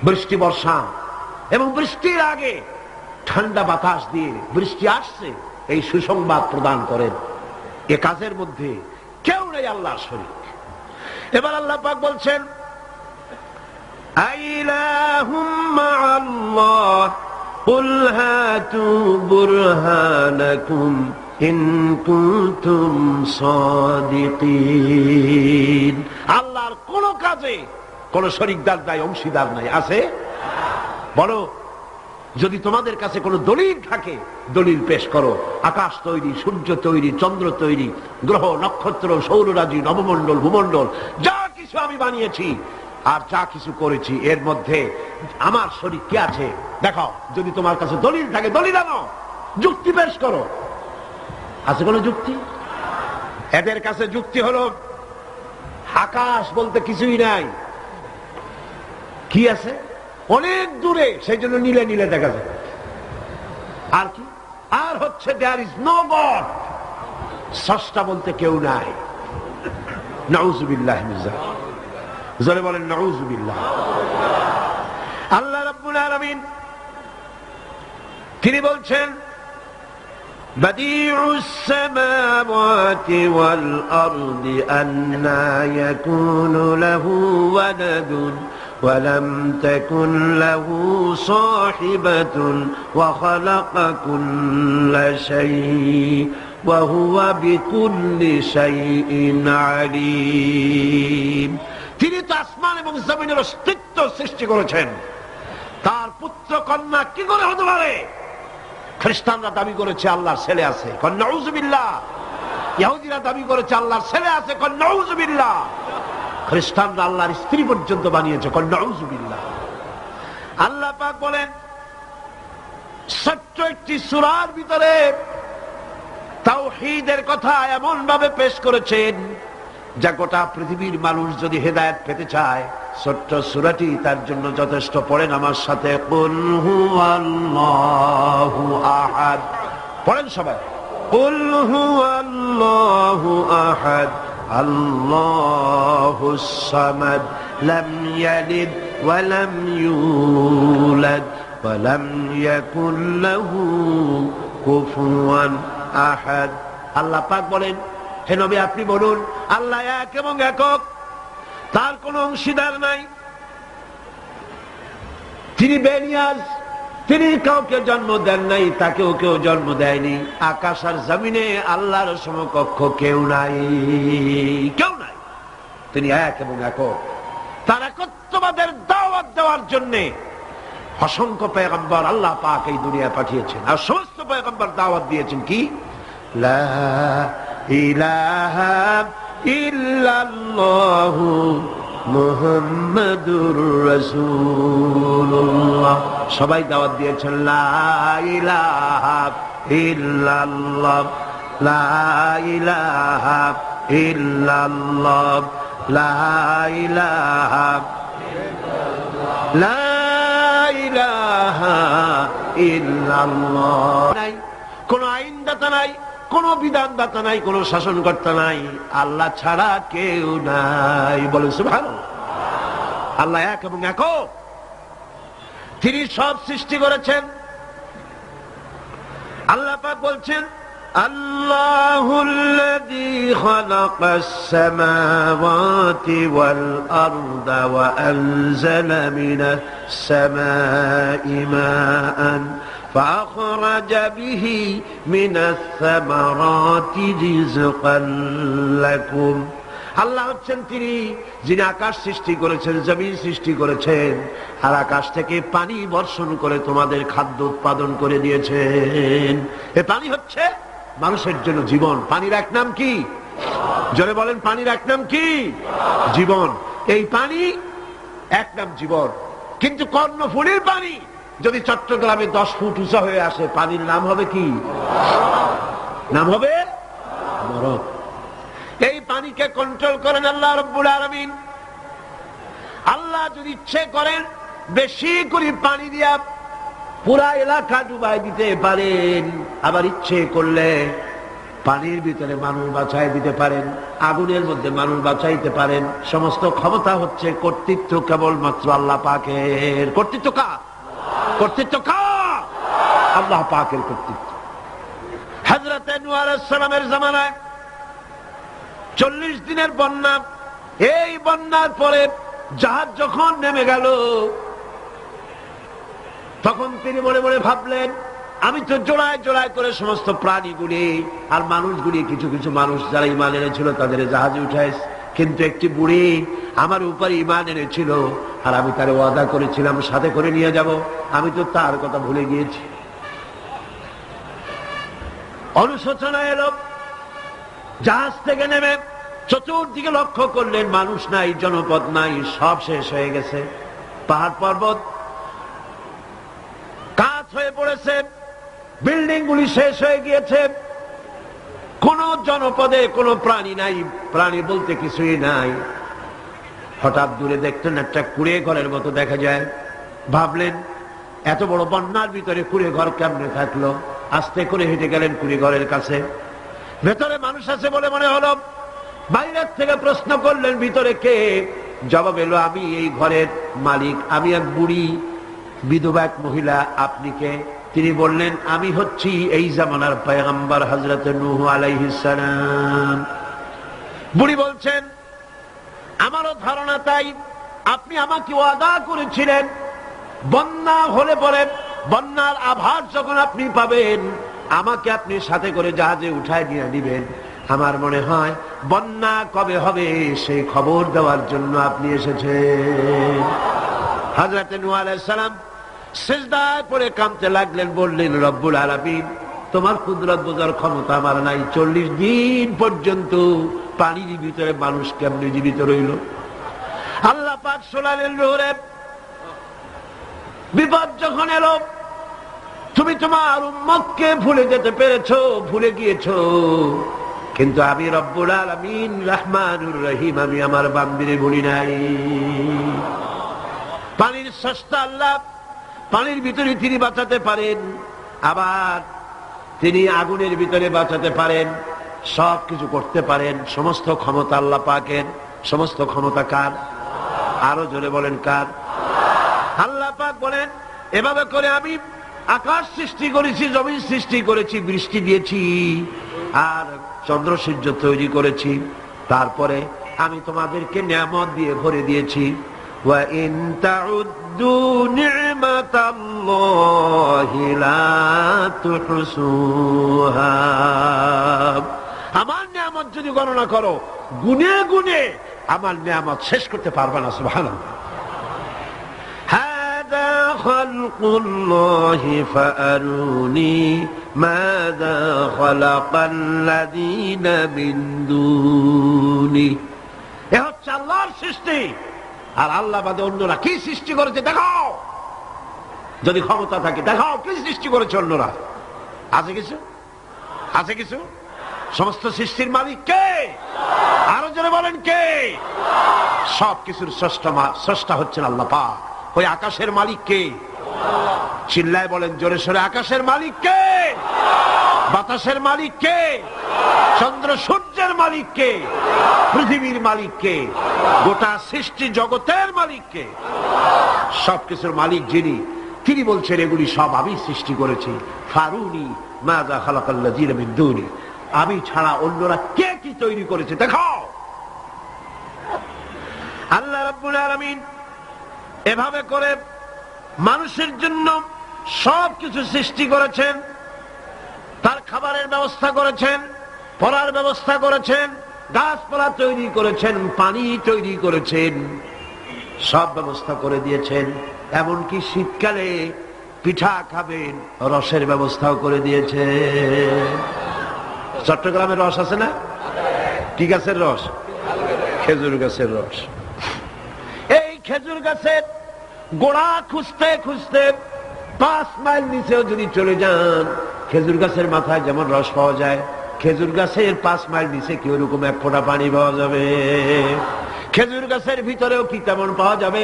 বৃষ্টি বর্ষা এবং বৃষ্টির আগে ঠান্ডা বাতাস দিয়ে বৃষ্টি আসছে এই সুসংবাদ প্রদান করেন। এ কাজের মধ্যে কেউ নেই আল্লাহর শরীক। এবার আল্লাহ পাক বলছেন আইলাহুম মা'আল্লাহ কুল হাতু বুরহানাকুম ইন কুনতুম সাদিকিন। আল্লাহর কোন কাজে কোন শরীকদার নাই, অংশীদার নাই। আছে? বলো, যদি তোমাদের কাছে কোনো দলিল থাকে দলিল পেশ করো। আকাশ তৈরি, সূর্য তৈরি, চন্দ্র তৈরি, গ্রহ নক্ষত্র, সৌররাজি, নবমণ্ডল, ভূমণ্ডল, যা কিছু আমি বানিয়েছি আর যা কিছু করেছি এর মধ্যে আমার শরীক কে আছে দেখাও। যদি তোমার কাছে দলিল থাকে দলিল আনো, যুক্তি পেশ করো। আছে কোনো যুক্তি? এদের কাছে যুক্তি হলো আকাশ বলতে কিছুই নাই। কি আছে? অনেক দূরে, সেই জন্য নীলে নীলে দেখা যায়। আর কি? আর হচ্ছে দেয়ার ইজ নো গড, স্রষ্টা বলতে কেউ নাই। নাউযুবিল্লাহ মিন যালিক। জোরে বলেন নাউযুবিল্লাহ। আল্লাহ রাব্বুল আলামিন তিনি বলছেন বাদিউস সামাওয়াতি ওয়াল আরদি আন্না ইয়াকুনু লাহু ওয়ালাদুন ولم تكن له صاحبة وخلق كل شيء وهو بكل شيء عليم। তিনি তো আসমান এবং জমিনের অস্তিত্ব সৃষ্টি করেছেন, তার পুত্র কন্যা কি করে হতে পারে? খ্রিস্টানরা দাবি করেছে আল্লাহর ছেলে আছে, কন নাউযুবিল্লাহ। ইহুদিরা দাবি করেছে আল্লাহর ছেলে আছে, কন নাউযুবিল্লাহ। খ্রিস্টানরা আল্লাহর স্ত্রী পর্যন্ত বানিয়েছে, কন নাউযুবিল্লাহ। আল্লাহ পাক বলেন ছোট্ট একটি সূরার ভিতরে তাওহীদের কথা এমন ভাবে পেশ করেছেন যা গোটা পৃথিবীর মানুষ যদি হেদায়েত পেতে চায় ছোট্ট সূরাটি তার জন্য যথেষ্ট। পড়েন আমার সাথে, কুল হুয়াল্লাহু আহাদ। পড়েন সবাই, কুল হুয়াল্লাহু আহাদ আল্লাহুস সামাদ লাম ইয়ালিদ ওয়া লাম ইউলাদ ওয়া লাম ইয়াকুল লাহু কুফুয়ান আহাদ। আল্লাহ পাক বলেন, হে নবী আপনি বলুন আল্লাহ এক এবং একক, তার কোনো অংশীদার নাই, তিনি বেনিয়াজ, তিনি কাউকে জন্ম দেন নাই, তাকেও কেউ জন্ম দেয়নি। আকাশ আর জমিনে আল্লাহর সমকক্ষ কেউ নাই, কেউ নাই। তিনি এক এবং একক। তার একত্ববাদের দাওয়াত দেওয়ার জন্য অসংখ্য পয়গম্বর আল্লাহ পাক এই দুনিয়া পাঠিয়েছেন, আর সমস্ত পয়গম্বর দাওয়াত দিয়েছেন কি? লা ইলাহা ইল্লাল্লাহু মুহাম্মাদুর রাসূলুল্লাহ। সবাই দাওয়াত দিয়েছেন লা ইলাহা ইল্লাল্লাহ, লা ইলাহা ইল্লাল্লাহ, লা ইলাহা লা ইলাহা ইল্লাল্লাহ। নাই কোনো আইনদাতা নাই, কোন বিধানদাতা নাই, কোন শাসনকর্তা নাই, আল্লাহ ছাড়া কেউ নাই। বলেন সুবহানাল্লাহ। আল্লাহ এক এবং একক, তিনি সব সৃষ্টি করেছেন। আল্লাহ পাক বলছেন আল্লাহুল্লাযী খালাকাস সামাওয়াতি ওয়াল আরদা ওয়া আনজালা মিনাস সামাই মাআন فأخرج به من الثمرات رزقا لكم। আল্লাহ হচ্ছেন তিনি যিনি আকাশ সৃষ্টি করেছেন, জমিন সৃষ্টি করেছেন, আর আকাশ থেকে পানি বর্ষণ করে তোমাদের খাদ্য উৎপাদন করে দিয়েছেন। এ পানি হচ্ছে মানুষের জন্য জীবন। পানির এক নাম কি? জোরে বলেন, পানির এক নাম কি? জীবন। এই পানি এক নাম জীবন। কিন্তু কর্ণফুলীর পানি যদি চট্টগ্রামে 10 ফুট উঁচা হয়ে আসে, পানির নাম হবে কি? নাম হবে মরদ। এই পানিকে কন্ট্রোল করেন আল্লাহ রাব্বুল আলামিন। আল্লাহ যদি ইচ্ছে করেন বেশি করে পানি দিয়া পুরা এলাকা ডুবাই দিতে পারেন, আবার ইচ্ছে করলে পানির ভিতরে মানুষ বাঁচাই দিতে পারেন, আগুনের মধ্যে মানুষ বাঁচাইতে পারেন। সমস্ত ক্ষমতা হচ্ছে, কর্তৃত্ব কেবলমাত্র আল্লাহ পাকের। কর্তৃত্ব কার? কর্তৃত্ব কার? আল্লাহ পাকের কর্তৃত্ব। হযরত নূহ আলাইহিস সালামের জামানায় 40 দিনের বন্যা। এই বন্যার পরে জাহাজ যখন নেমে গেল, তখন তিনি মনে মনে ভাবলেন, আমি তো জোড়ায় জোড়ায় করে সমস্ত প্রাণীগুলি আর মানুষগুলি, কিছু কিছু মানুষ যারা ঈমান এনেছিল তাদের জাহাজে উঠাইছে, কিন্তু একটি বুড়ি আমার উপর ঈমান এনেছিল আর আমি তার ওয়াদা করেছিলাম সাথে করে নিয়ে যাব, আমি তো তার কথা ভুলে গিয়েছি। অনুশোচনা এলো। জাহাজ থেকে নেমে চতুর্দিকে লক্ষ্য করলেন, মানুষ নাই, জনপদ নাই, সব শেষ হয়ে গেছে। পাহাড় পর্বত কাজ হয়ে পড়েছে, বিল্ডিং গুলি শেষ হয়ে গিয়েছে, কোন জনপদে কোনো প্রাণী নাই, প্রাণী বলতে কিছুই নাই। হঠাৎ দূরে দেখতেন একটা কুড়ে ঘরের মতো দেখা যায়। ভাবলেন, এত বড় বন্যার ভিতরে কুড়ে ঘর কেমনে থাকলো? আস্তে করে হেঁটে গেলেন কুড়ে ঘরের কাছে। ভেতরে মানুষ আছে বলে মনে হলো। বাইরের থেকে প্রশ্ন করলেন, ভিতরে কে? জবাব এলো, আমি এই ঘরের মালিক, আমি এক বুড়ি বিধবা এক মহিলা। আপনি কে? তিনি বললেন, আমি হচ্ছি এই জামানার পয়গম্বর হযরত নূহ আলাইহিস সালাম। বুড়ি বলছেন, আমারও ধারণা তাই। আপনি আমাকে ওয়াদা করেছিলেন বন্যা হলে পরে, বন্যার আভাস যখন আপনি পাবেন, আমাকে আপনি সাথে করে জাহাজে উঠায় নিয়ে নিবেন। আমার মনে হয় বন্যা কবে হবে সেই খবর দেওয়ার জন্য আপনি এসেছেন। হযরত নূহ আলাইহিস সালাম সিজদায় পড়ে কাঁদতে লাগলেন, বললেন, রব্বুল আলামিন, তোমার কুদরত বোঝার ক্ষমতা আমার নাই। 40 দিন পর্যন্ত পানির ভিতরে মানুষ কেমনে জীবিত রইল? আল্লাহ পাক শোনালেন, নূরে, বিপদ যখন এলো, তুমি তোমার উম্মতকে ভুলে যেতে পেরেছো, ভুলে গিয়েছো, কিন্তু আমি রব্বুল আলামিন রহমানুর রহিম, আমি আমার বান্দিরে ভুলি নাই। পানির স্রষ্টা আল্লাহ, পানির ভিতরে তিনি বাঁচাতে পারেন, আবার তিনি আগুনের ভিতরে বাঁচাতে পারেন, সব কিছু করতে পারেন। সমস্ত ক্ষমতা আল্লাহ পাকের। সমস্ত ক্ষমতা কার? আরো জোরে বলেন, কার? আল্লাহ পাক বলেন, এভাবে করে আমি আকাশ সৃষ্টি করেছি, জমিন সৃষ্টি করেছি, বৃষ্টি দিয়েছি, আর চন্দ্র সূর্য তৈরি করেছি। তারপরে আমি তোমাদেরকে নিয়ামত দিয়ে ভরে দিয়েছি। ওয়া ইন তাউদ্দু নি'মাতাল্লাহি লা তুহসুহা। আমার নিয়ামত যদি গণনা করো, গুনে গুনে আমার নিয়ামত শেষ করতে পারবে না। সুবহানাল্লাহ। হাদা খালকুল্লাহি ফাআরুনি মাযা খালাকাল্লাযীনা মিন দুনি। এ হচ্ছে আল্লাহর সৃষ্টি, আর আল্লাহ বাদে অন্যরা কি সৃষ্টি করেছে দেখাও। যদি ক্ষমতা থাকে দেখাও কি সৃষ্টি করেছে অন্যরা। আছে কিছু? আছে কিছু? সমস্ত সৃষ্টির মালিক কে? আরো জোরে বলেন, কে? সব কিছুর স্রষ্টা হচ্ছেন আল্লাহ পাক। ওই আকাশের মালিক কে? চিল্লায় বলেন জোরে সোরে, আকাশের মালিক কে? বাতাসের মালিক কে? চন্দ্র সূর্যের মালিক কে? পৃথিবীর মালিক কে? গোটা সৃষ্টি জগতের মালিক কে? সবকিছুর মালিক যিনি, তিনি বলছেন এগুলি সব আমি সৃষ্টি করেছি। ফারুনি মাযা খালাকাল্লাযীনা মিন দুনি। আমি ছাড়া অন্যরা কে কি তৈরি করেছে দেখাও। আল্লাহ রাব্বুল আলামিন এভাবে করে মানুষের জন্য সব কিছু সৃষ্টি করেছেন। তার খাবারের ব্যবস্থা করেছেন, পড়ার ব্যবস্থা করেছেন, গাছপালা তৈরি করেছেন, পানি তৈরি করেছেন, সব ব্যবস্থা করে দিয়েছেন। এমনকি শীতকালে পিঠা খাবেন, রসের ব্যবস্থাও করে দিয়েছেন। চট্টগ্রামের রস আছে না? কি গাছের রস? খেজুর গাছের রস। এই খেজুর গাছের গোড়া খুঁজতে খুঁজতে 5 মাইল নিচেও যদি চলে যান, খেজুর গাছের মাথায় যেমন রস পাওয়া যায়, খেজুর গাছের 5 মাইল নিচে কি ওরকম এক ফোঁটা পানি পাওয়া যাবে? খেজুর গাছের ভিতরেও কি তেমন পাওয়া যাবে?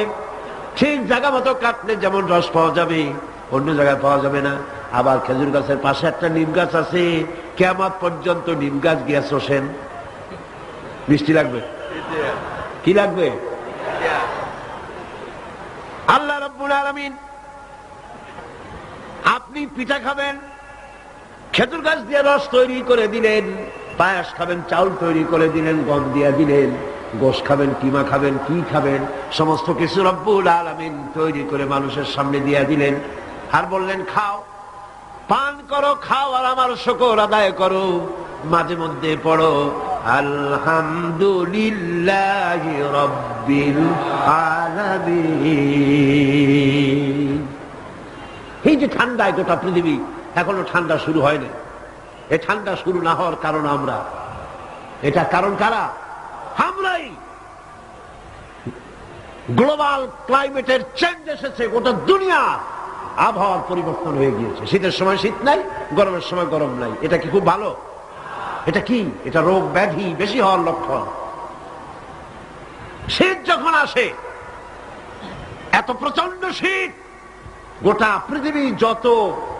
ঠিক জায়গা মতো কাটলে যেমন রস পাওয়া যাবে, অন্য জায়গায় পাওয়া যাবে না। আবার খেজুর গাছের পাশে একটা নিম গাছ আছে, কিয়ামত পর্যন্ত নিম গাছ গিয়া শোষেন। মিষ্টি লাগবে? কি লাগবে? আল্লাহ রাব্বুল আলামিন, আপনি পিঠা খাবেন, খেজুর গাছ দিয়ে রস তৈরি করে দিলেন, পায়াস খাবেন, চাউল তৈরি করে দিলেন, গম দিয়ে দিলেন, গোশ খাবেন, কিমা খাবেন, কি খাবেন, সমস্ত কিছু রব্বুল আলামিন তৈরি করে মানুষের সামনে দিয়ে দিলেন। আর বললেন খাও, পান করো, খাও, আর আমার শুকর আদায় করো। মাঝে মধ্যে পড়ো আলহামদুলিল্লাহি রাব্বিল আলামিন। এই যে ঠান্ডায় গোটা পৃথিবী, এখনো ঠান্ডা শুরু হয়নি। এই ঠান্ডা শুরু না হওয়ার কারণ আমরা, এটা কারণ কারা? আমরাই। গ্লোবাল ক্লাইমেটের চেঞ্জ এসেছে, গোটা দুনিয়া আবহাওয়ার পরিবর্তন হয়ে গিয়েছে। শীতের সময় শীত নাই, গরমের সময় গরম নাই। এটা কি খুব ভালো? এটা কি? এটা রোগ ব্যাধি বেশি হওয়ার লক্ষণ। শীত যখন আসে, এত প্রচন্ড শীত, গোটা পৃথিবী যত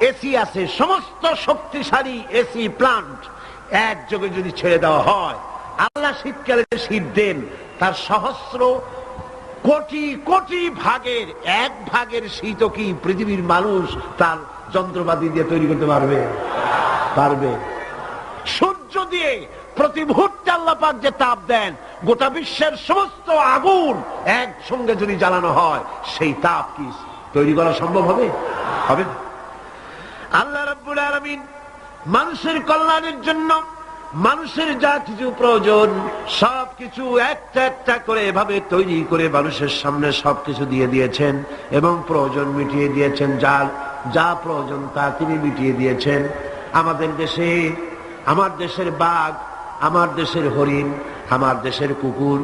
এসি আছে, সমস্ত শক্তিশালী এসি প্লান্ট একযোগে যদি ছেড়ে দেওয়া হয়, আল্লাহ শীতকালে শীত দেন, তার সহস্র কোটি কোটি ভাগের এক ভাগের শীতও কি পৃথিবীর মানুষ তার যন্ত্রপাতি দিয়ে তৈরি করতে পারবে? পারবে। সূর্য দিয়ে প্রতি মুহূর্তে আল্লাহ পাক যে তাপ দেন, গোটা বিশ্বের সমস্ত আগুন একসঙ্গে যদি জ্বালানো হয়, সেই তাপ কি তৈরি করা সম্ভব হবে? হবে না। আল্লাহ রাব্বুল আলামিন মানুষের কল্যাণের জন্য মানুষের যা কিছু প্রয়োজন সবকিছু একটা একটা করে এভাবে তৈরি করে মানুষের সামনে সবকিছু দিয়ে দিয়েছেন এবং প্রয়োজন মিটিয়ে দিয়েছেন। যার যা প্রয়োজন তা তিনি মিটিয়ে দিয়েছেন। আমাদের দেশে, আমার দেশের বাঘ, আমার দেশের হরিণ, আমার দেশের কুকুর,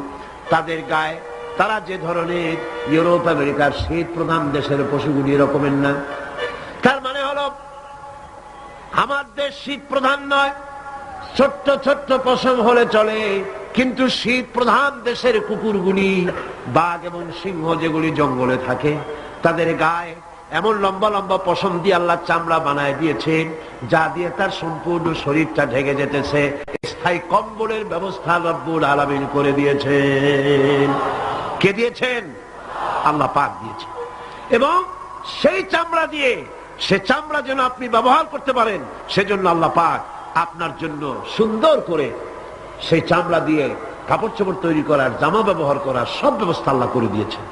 তাদের গায়ে তারা যে ধরনের ইউরোপ আমেরিকার শীত প্রধান দেশের পশুগুলি এরকমের না। তার মানে হলো আমার দেশ শীত প্রধান নয়, ছোট্ট ছোট্ট পশম হলে চলে, কিন্তু শীত প্রধান দেশের কুকুরগুলি, বাঘ এবং সিংহ যেগুলি জঙ্গলে থাকে, তাদের গায়ে এমন লম্বা লম্বা পশম দিয়ে আল্লাহ চামড়া বানায় দিয়েছেন, যা দিয়ে তার সম্পূর্ণ শরীরটা ঢেকে যেতেছে। স্থায়ী কম্বলের ব্যবস্থা রব্বুল আলামিন করে দিয়েছেন। কে দিয়েছেন? আল্লাহ পাক দিয়েছেন। এবং সেই চামড়া দিয়ে, সে চামড়া যেন আপনি ব্যবহার করতে পারেন, সেজন্য আল্লাহ পাক আপনার জন্য সুন্দর করে সেই চামড়া দিয়ে কাপড় চোপড় তৈরি করার, জামা ব্যবহার করার সব ব্যবস্থা আল্লাহ করে দিয়েছেন।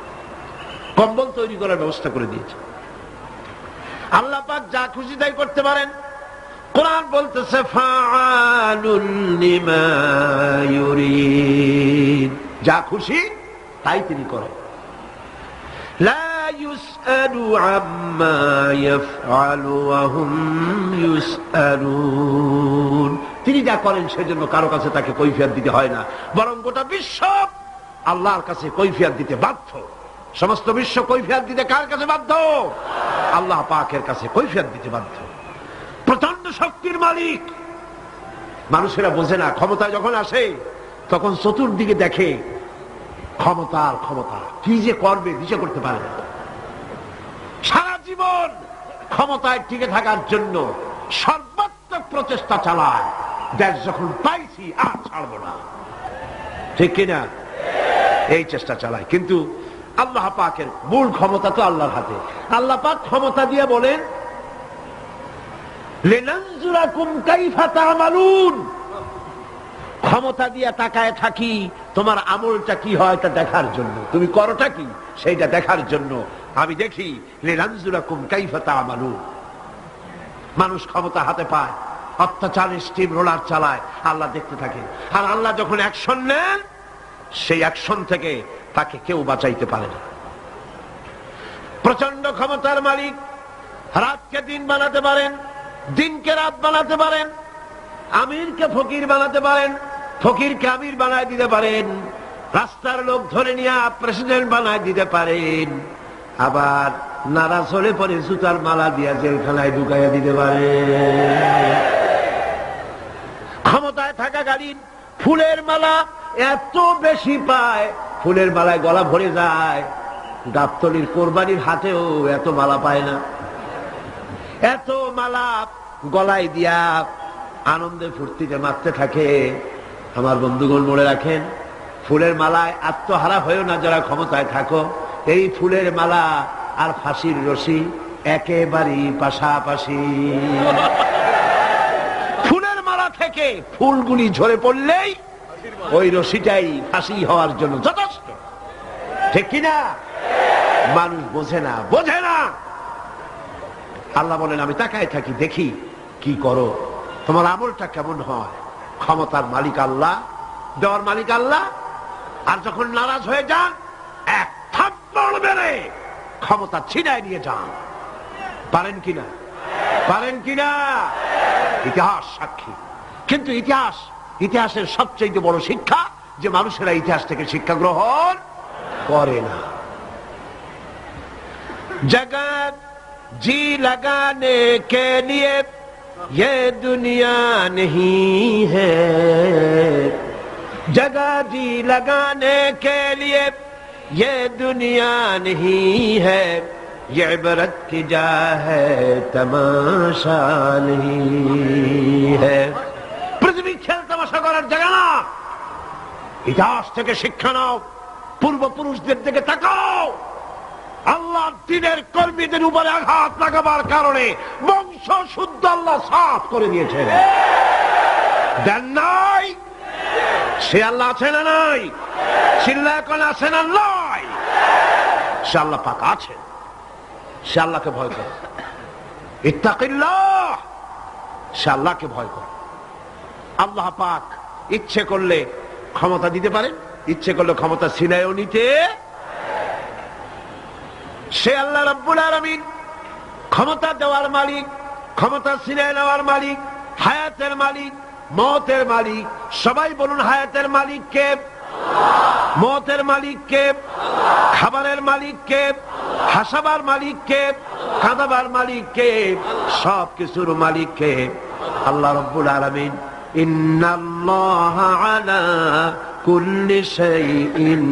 কম্বল তৈরি করার ব্যবস্থা করে দিয়েছেন। আল্লাহ পাক যা খুশি তাই করতে পারেন। কোরআন বলতেছে ফাআলুল লিমা ইউরিদ, যা খুশি তাই তিনি করেন। লা ইউসআলু আম্মা ইয়াফআলু ওয়া হুম ইউসআলুন, তিনি যা করেন সেজন্য কারো কাছে তাকে কৈফিয়ত দিতে হয় না, বরং গোটা বিশ্ব আল্লাহর কাছে কৈফিয়ত দিতে বাধ্য। সমস্ত বিশ্ব কৈফিয়ত দিতে কার কাছে বাধ্য? আল্লাহ পাকের কাছে কৈফিয়ত দিতে বাধ্য। প্রচন্ড শক্তির মালিক। মানুষেরা বোঝে না, ক্ষমতায় যখন আসে তখন চতুর্দিকে দেখে ক্ষমতা আর ক্ষমতা, কি যে করবে দিশা করতে পারে না। সারা জীবন ক্ষমতায় টিকে থাকার জন্য সর্বাত্মক প্রচেষ্টা চালায়। দেশ যখন পাইছি আর ছাড়বো না, ঠিক কিনা? এই চেষ্টা চালায়। কিন্তু আল্লাহ পাকের মূল ক্ষমতা তো আল্লাহর হাতে। আল্লাহ পাক ক্ষমতা দিয়ে বলেন লিনানজুরাকুম কাইফা তা'মালুন, ক্ষমতা দিয়ে তাকায় থাকি তোমার আমলটা কি হয় তা দেখার জন্য, তুমি করোটা কি সেইটা দেখার জন্য আমি দেখি। লিনানজুরাকুম কাইফা তা'মালুন। মানুষ ক্ষমতা হাতে পায়, অত্যাচারের স্টিম রোলার চালায়, আল্লাহ দেখতে থাকে। আর আল্লাহ যখন অ্যাকশন নেন, সেই অ্যাকশন থেকে তাকে কেউ বাঁচাইতে পারে না। প্রচন্ড ক্ষমতার মালিক। রাতকে দিন বানাতে পারেন, দিনকে রাত বানাতে পারেন, আমিরকে ফকির বানাতে পারেন, ফকিরকে আমির বানায় দিতে পারেন, রাস্তার লোক ধরে নিয়ে প্রেসিডেন্ট বানায় দিতে পারেন, আবার নারাজ হলে পরে জুতার মালা দিয়া জেলখানায় ঢুকাইয়া দিতে পারেন। ক্ষমতায় থাকাকালীন ফুলের মালা এত বেশি পায়, ফুলের মালায় গলা ভরে যায়। গাবতলীর কোরবানির হাটেও এত মালা পায় না। এত মালা গলায় দিয়া আনন্দে ফুর্তিতে মারতে থাকে। আমার বন্ধুগণ মনে রাখেন, ফুলের মালায় আত্মহারা হয়েও না যারা ক্ষমতায় থাকো। এই ফুলের মালা আর ফাঁসির রশি একেবারেই পাশাপাশি। ফুলের মালা থেকে ফুলগুলি ঝরে পড়লেই ওই রশিটাই ফাঁসি হওয়ার জন্য যথেষ্ট, ঠিক কিনা? মানুষ বোঝে না, বোঝে না। আল্লাহ বলেন, আমি তাকায় থাকি, দেখি কি করো, তোমার আমলটা কেমন হয়। ক্ষমতার মালিক আল্লাহ, দেওয়ার মালিক আল্লাহ। আর যখন নারাজ হয়ে যান, এক থাপ্পড় মেরে ক্ষমতা ছিনায় নিয়ে যান। পারেন কিনা? পারেন কিনা? ইতিহাস সাক্ষী। কিন্তু ইতিহাসের সবচেয়ে বড় শিক্ষা যে মানুষেরা ইতিহাস থেকে শিক্ষা গ্রহণ করে না। জগৎ জি লাগানে কে লিয়ে ये दुनिया नहीं है, जगह जी लगाने के लिए ये दुनिया नहीं है, ये इबरत की जा है तमाशा नहीं है। पृथ्वी खेल तमाशा করার জায়গা না। ইতিহাস থেকে শিক্ষা নাও, পূর্বপুরুষদের দিকে তাকাও। আল্লাহ দিনের কর্মীদের উপরে আঘাত লাগাবার কারণে বংশ শুদ্ধ আল্লাহ সাফ করে দিয়েছেন। দেন নাই? সে আল্লাহ আছে না নাই? চিল্লায় কোন আছে না নাই? সে আল্লাহ পাক আছেন। সে আল্লাহকে ভয় করে। ইত্তাকিল্লাহ, সে আল্লাহকে ভয় করে। আল্লাহ পাক ইচ্ছে করলে ক্ষমতা দিতে পারেন, ইচ্ছে করলে ক্ষমতা ছিনায়ও নিতে। সে আল্লাহ রাব্বুল আলামিন, ক্ষমতা দেওয়ার মালিক, ক্ষমতা ছিনিয়ে নেওয়ার মালিক, হায়াতের মালিক, মওতের মালিক। সবাই বলুন, হায়াতের মালিক কে? মওতের মালিক কে? খাবারের মালিক কে? হাসাবার মালিক কে? কাঁদাবার মালিক কে? সব কিছুর মালিক কে? আল্লাহ রাব্বুল আলামিন। ইন্নাল্লাহা আলা কুল্লি শাইইন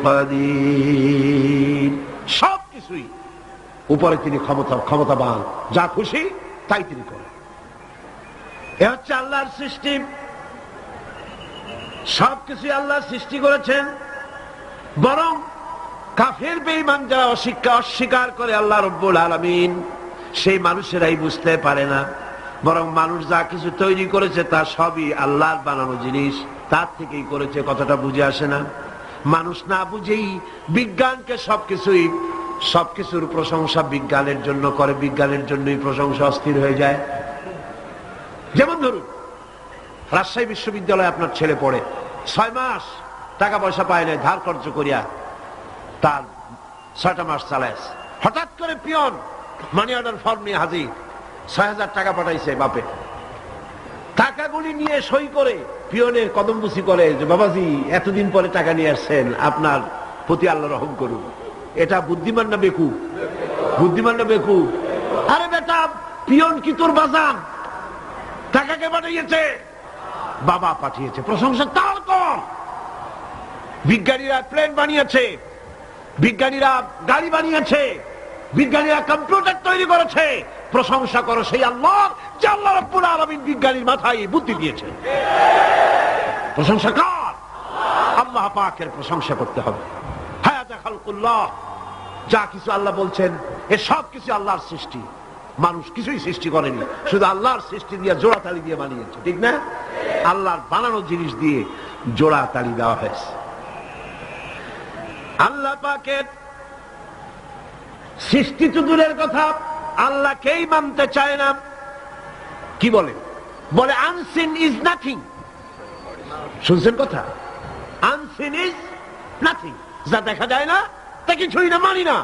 কাদির। সবকিছুই উপরে তিনি ক্ষমতাবান, যা খুশি তাই তিনি করেন। এ হচ্ছে আল্লাহর সৃষ্টি। সবকিছু আল্লাহ সৃষ্টি করেছেন। বরং কাফের বেঈমান যারা অস্বীকার করে আল্লাহ রাব্বুল আলামিন, সেই মানুষেরাই বুঝতে পারে না। বরং মানুষ যা কিছু তৈরি করেছে তা সবই আল্লাহর বানানো জিনিস, তার থেকেই করেছে, কথাটা বুঝে আসে না। মানুষ না বুঝেই বিজ্ঞানকে সবকিছুর প্রশংসা বিজ্ঞানের জন্য করে, বিজ্ঞানের জন্যই প্রশংসা অস্থির হয়ে যায়। যেমন ধরুন, রাজশাহী বিশ্ববিদ্যালয়ে আপনার ছেলে পড়ে, 6 মাস টাকা পয়সা পায় না, ধার খরচ করিয়া তার 6টা মাস চালায়। হঠাৎ করে পিয়ন মানি অর্ডার ফর্ম নিয়ে হাজির, 6,000 টাকা পাঠাইছে বাপে। টাকাগুলি নিয়ে সই করে পিয়নের কদমবুসি করে যে, বাবাজি এতদিন পরে টাকা নিয়ে আসছেন, আপনার প্রতি আল্লাহ রহম করুন। এটা বুদ্ধিমান না বেকুব? বুদ্ধিমান না বেকুব? আরে বেটা, পিয়ন কি তোর বাজান? টাকাকে পাঠিয়েছে? বাবা পাঠিয়েছে, প্রশংসা তার কর। বিজ্ঞানীরা প্লেন বানিয়েছে, বিজ্ঞানীরা গাড়ি বানিয়েছে, বিজ্ঞানীরা কম্পিউটার তৈরি করেছে, প্রশংসা করো সেই আল্লাহ যে আল্লাহ রাব্বুল আলামিন বিজ্ঞানীর মাথায় বুদ্ধি দিয়েছে। প্রশংসা কার? আল্লাহ পাকের প্রশংসা করতে হবে। হায়াতা খালকুল্লাহ, যা কিছু আল্লাহ বলছেন এ সব কিছু আল্লাহর সৃষ্টি। মানুষ কিছুই সৃষ্টি করেনি, শুধু আল্লাহর সৃষ্টি দিয়ে জোড়া তালি দিয়ে বানিয়েছে, ঠিক না? আল্লাহর বানানো জিনিস দিয়ে জোড়া তালি দেওয়া হয়েছে। আল্লাহ পাকের সৃষ্টি তো দূরের কথা, আল্লাহকেই মানতে চায় না। কি বলে? বলে আনসিন ইজ নাথিং। শুনছেন কথা? আনসিন ইজ নাথিং, যা দেখা যায় না তা কিছুই না, মানি না।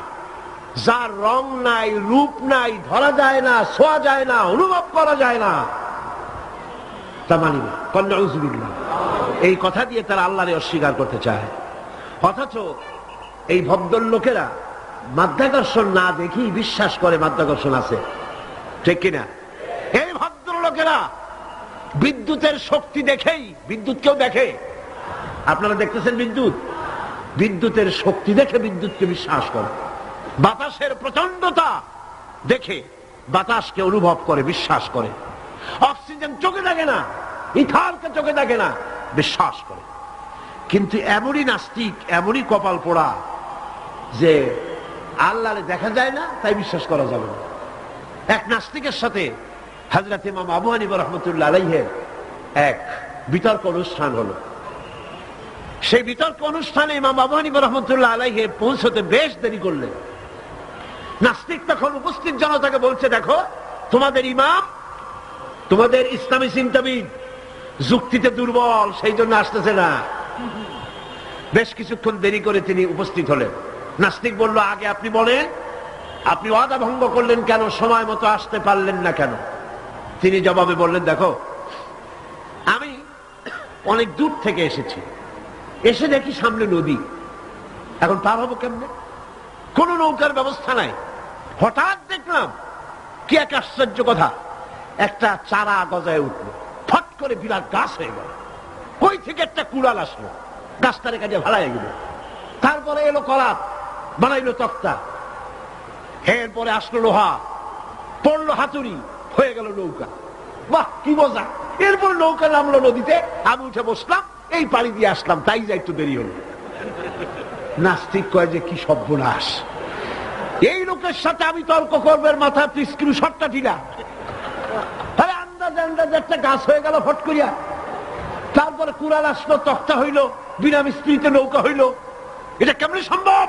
যার রং নাই, রূপ নাই, ধরা যায় না, ছোঁয়া যায় না, অনুভব করা যায় না, তা মানি না। নাউযুবিল্লাহ। এই কথা দিয়ে তারা আল্লাহরে অস্বীকার করতে চায়। অথচ এই ভদ্রলোকেরা মাধ্যাকর্ষণ না দেখি বিশ্বাস করে মাধ্যাকর্ষণ আছে, ঠিক কিনা? এই ভদ্রলোকেরা বিদ্যুতের শক্তি দেখেই, বিদ্যুৎ কেউ দেখে? আপনারা দেখতেছেন বিদ্যুৎ? বিদ্যুতের শক্তি দেখে বিদ্যুৎকে বিশ্বাস করে। বাতাসের প্রচন্ডতা দেখে বাতাসকে অনুভব করে, বিশ্বাস করে। অক্সিজেন চোখে দেখে না, ইথারকে চোখে দেখে না, বিশ্বাস করে। কিন্তু এমনই নাস্তিক, এমনই কপাল পোড়া যে আল্লাহরে দেখা যায় না, তাই বিশ্বাস করা যাবে না। এক নাস্তিকের সাথে হযরত ইমাম আবু হানিফা রাহমাতুল্লাহ আলাইহির এক বিতর্ক অনুষ্ঠান হলো। সেই বিতর্ক অনুষ্ঠানে ইমাম আবু হানিফা রাহমাতুল্লাহ আলাইহি পৌঁছতে বেশ দেরি করলেন। নাস্তিক তখন উপস্থিত জনতাকে বলছে, দেখো তোমাদের ইমাম, তোমাদের ইসলামী চিন্তাবিদ যুক্তিতে দুর্বল, সেই জন্য আসতেছে না। বেশ কিছুক্ষণ দেরি করে তিনি উপস্থিত হলেন। নাস্তিক বলল, আগে আপনি বলেন, আপনি ওয়াদা ভঙ্গ করলেন কেন, সময় মতো আসতে পারলেন না কেন? তিনি জবাবে বললেন, দেখো আমি অনেক দূর থেকে এসেছি, এসে দেখি সামনে নদী, এখন পার হবো কেমনে? কোন নৌকার ব্যবস্থা নাই। হঠাৎ দেখলাম কি এক আশ্চর্য কথা, একটা চারা গজায় উঠলো, ফট করে বিরাট গাছ হয়ে গেল। কই থেকে একটা কুড়াল আসলো, গাছটারে কাজে ভাড়ায় গেল। তারপরে এলো কলাপ, বানাইলো তক্তা, এরপরে আসলো লোহা, পড়লো হাতুড়ি, হয়ে গেল নৌকা। বাহ কি মজা! এরপর নৌকা নামলো নদীতে, আমি উঠে বসলাম, এই পাড়ি দিয়ে আসলাম, তাই যা একটু দেরি হলো। নাস্তিক কয় যে কি সর্বনাশ, এই লোকের সাথে আমি তর্ক করবো, মাথা স্ক্রু শটটা ঢিলা। তাহলে আন্দাজে আন্দাজে একটা গাছ হয়ে গেল ফট করিয়া, তারপরে কুড়াল আসলো, তক্তা হইল, বিনা মিস্ত্রিতে নৌকা হইল, এটা কেমনে সম্ভব?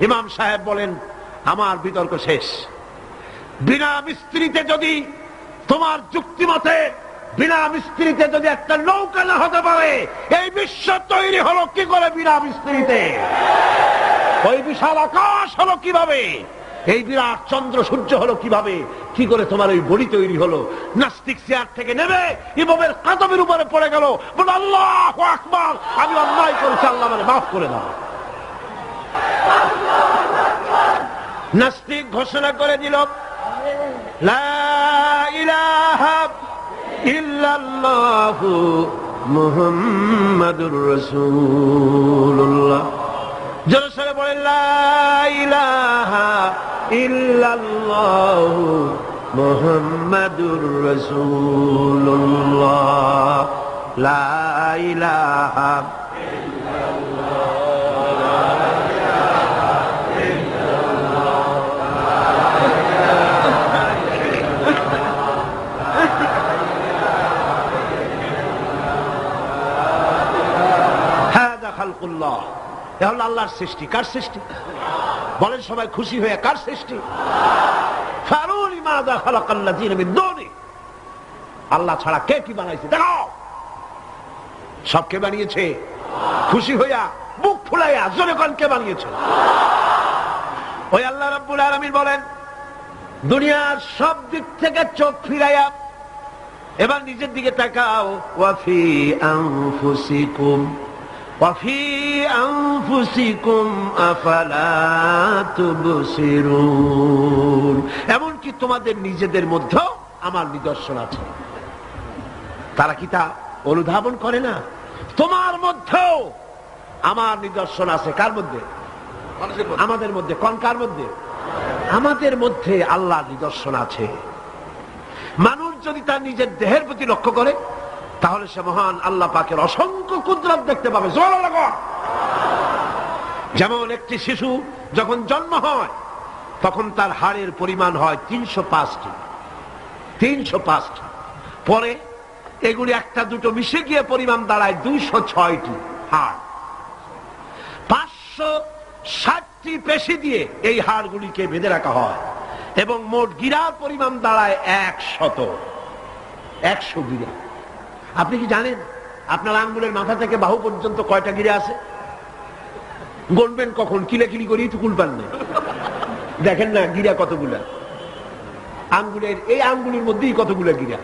ইমাম সাহেব বলেন, আমার বিতর্ক শেষ। বিনা মিস্ত্রিতে যদি, তোমার যুক্তি মতে বিনা মিস্ত্রিতে যদি একটা নৌকা না হতে পারে, এই বিশ্ব তৈরি হলো কি করে বিনা মিস্ত্রিতে? ওই বিশাল আকাশ হলো কিভাবে? এই বিরাট চন্দ্র সূর্য হলো কিভাবে? কি করে তোমার ওই বডি তৈরি হলো? নাস্তিক চেয়ার থেকে নেমে ইমামের কাদমের উপরে পড়ে গেল, বলে আল্লাহু আকবার, আমি অন্যায় করেছি, আল্লাহ আমাকে মাফ করে দাও। নাস্তিক ঘোষণা করে দিল, লা ইলাহা ইল্লাল্লাহু মুহাম্মাদুর রাসূলুল্লাহ। জোরে সরে বলেন, লা ইলাহা ইল্লাল্লাহু মুহাম্মাদুর রাসূলুল্লাহ, লা ইলাহা আল্লাহর সৃষ্টি। কার সৃষ্টি? বলেন সবাই খুশি হয়ে, কার সৃষ্টি? আল্লাহ ছাড়া কে কি বানাইছে দেখাও। সবকে বানিয়েছে খুশি হইয়া, বুক ফুলাইয়া, জোরে কোন কে বানিয়েছে? ওই আল্লাহ রাব্বুল আলামিন বলেন, দুনিয়ার সব দিক থেকে চোখ ফিরাইয়া এবার নিজের দিকে তাকাও। ওয়াফি আনফুসিকুম ওয়াফি আনফুসিকুম আফালা তুবসিরুন। এমনকি তোমাদের নিজেদের মধ্যেও আমার নিদর্শন আছে। তারা কি তা অনুধাবন করে না? তোমার মধ্যেও আমার নিদর্শন আছে। কার মধ্যে? আমাদের মধ্যে। কোন কার মধ্যে? আমাদের মধ্যে আল্লাহর নিদর্শন আছে। মানুষ যদি তার নিজের দেহের প্রতি লক্ষ্য করে, তাহলে সে মহান আল্লাহ পাকের অসংখ্য কুদরত দেখতে পাবে। যেমন একটি শিশু যখন জন্ম হয়, তখন তার হাড়ের পরিমাণ হয় 305টি। 305টি। পরে এগুলি একটা দুটো মিশে গিয়ে পরিমাণ দাঁড়ায় 206টি হাড়। 560টি পেশি দিয়ে এই হাড়গুলিকে বেঁধে রাখা হয় এবং মোট গিরার পরিমাণ দাঁড়ায় 100 গিরা। আপনি কি জানেন আপনার আঙ্গুলের মাথা থেকে বাহু পর্যন্ত কয়টা গিরা আছে? গণবেন কখন? কিলাকিলি করি তো কুলপান নেই। দেখেন না গিরা কতগুলা। আঙ্গুলের এই আঙ্গুলের মধ্যেই কতগুলা গিরা।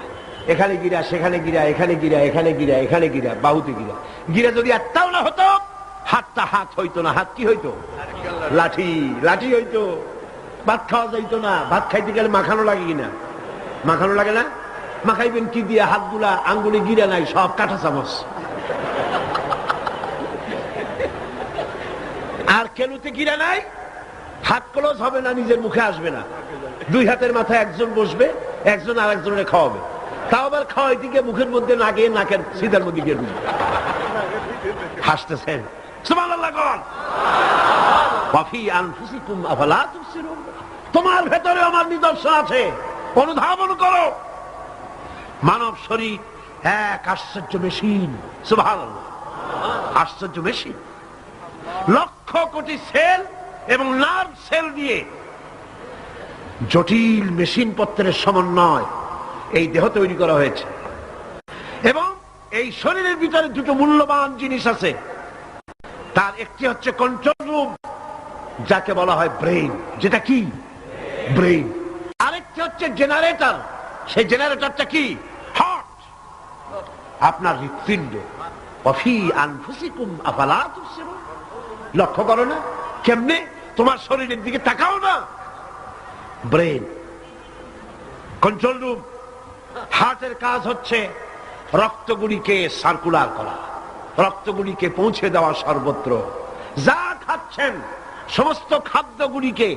এখানে গিরা, সেখানে গিরা, এখানে গিরা, এখানে গিরা, এখানে গিরা, বাহুতে গিরা। গিরা যদি একটাও না হতো, হাতটা হাত হইতো না। হাত কি হইতো? লাঠি। লাঠি হইতো। ভাত খাওয়া যাইতো না। ভাত খাইতে গেলে মাখানো লাগে কিনা? মাখানো লাগে না? মাখাইবেন কি দিয়ে? হাতগুলা, আঙ্গুলে গিরা নাই, সব কাঁটা চামচ। আর কেলুতে গিরা নাই, হাত ক্লোজ হবে না, নিজের মুখে আসবে না। দুই হাতের মাথায় একজন বসবে, একজন আর একজনের খাওয়াবে। তাও আবার খাওয়াই দিকে মুখের মধ্যে না গিয়ে নাকের সিধার মধ্যে গিয়ে ঢুকবে। হাসতেছেন, সুবহানাল্লাহ কোন। ওয়াফি আনফুসিকুম আফালা তুবসিরুন, তোমার ভেতরে আমার নিদর্শন আছে, অনুধাবন করো। মানব শরীর এক আশ্চর্য মেশিন, সুবহানাল্লাহ, আশ্চর্য মেশিন। লক্ষ কোটি সেল এবং নার্ভ সেল দিয়ে জটিল মেশিন পত্রের সমন্বয় এই দেহ তৈরি করা হয়েছে। এবং এই শরীরের ভিতরে দুটো মূল্যবান জিনিস আছে। তার একটি হচ্ছে কন্ট্রোল রুম, যাকে বলা হয় ব্রেইন, যেটা কি ব্রেইন। আরেকটি হচ্ছে জেনারেটর, সেই জেনারেটরটা কি হার্ট, আপনার হৃৎপিণ্ড। ওয়াফি আনফুসিকুম আফালা তুবসিরুন, লক্ষ্য করো না কেমনে? তোমার শরীরের দিকে তাকাও না। Brain, control room. হার্টের কাজ হচ্ছে রক্তগুলিকে সার্কুলার করা, রক্তগুলিকে পৌঁছে দেওয়া সর্বত্র। যা খাচ্ছেন সমস্ত খাদ্যগুলিকে,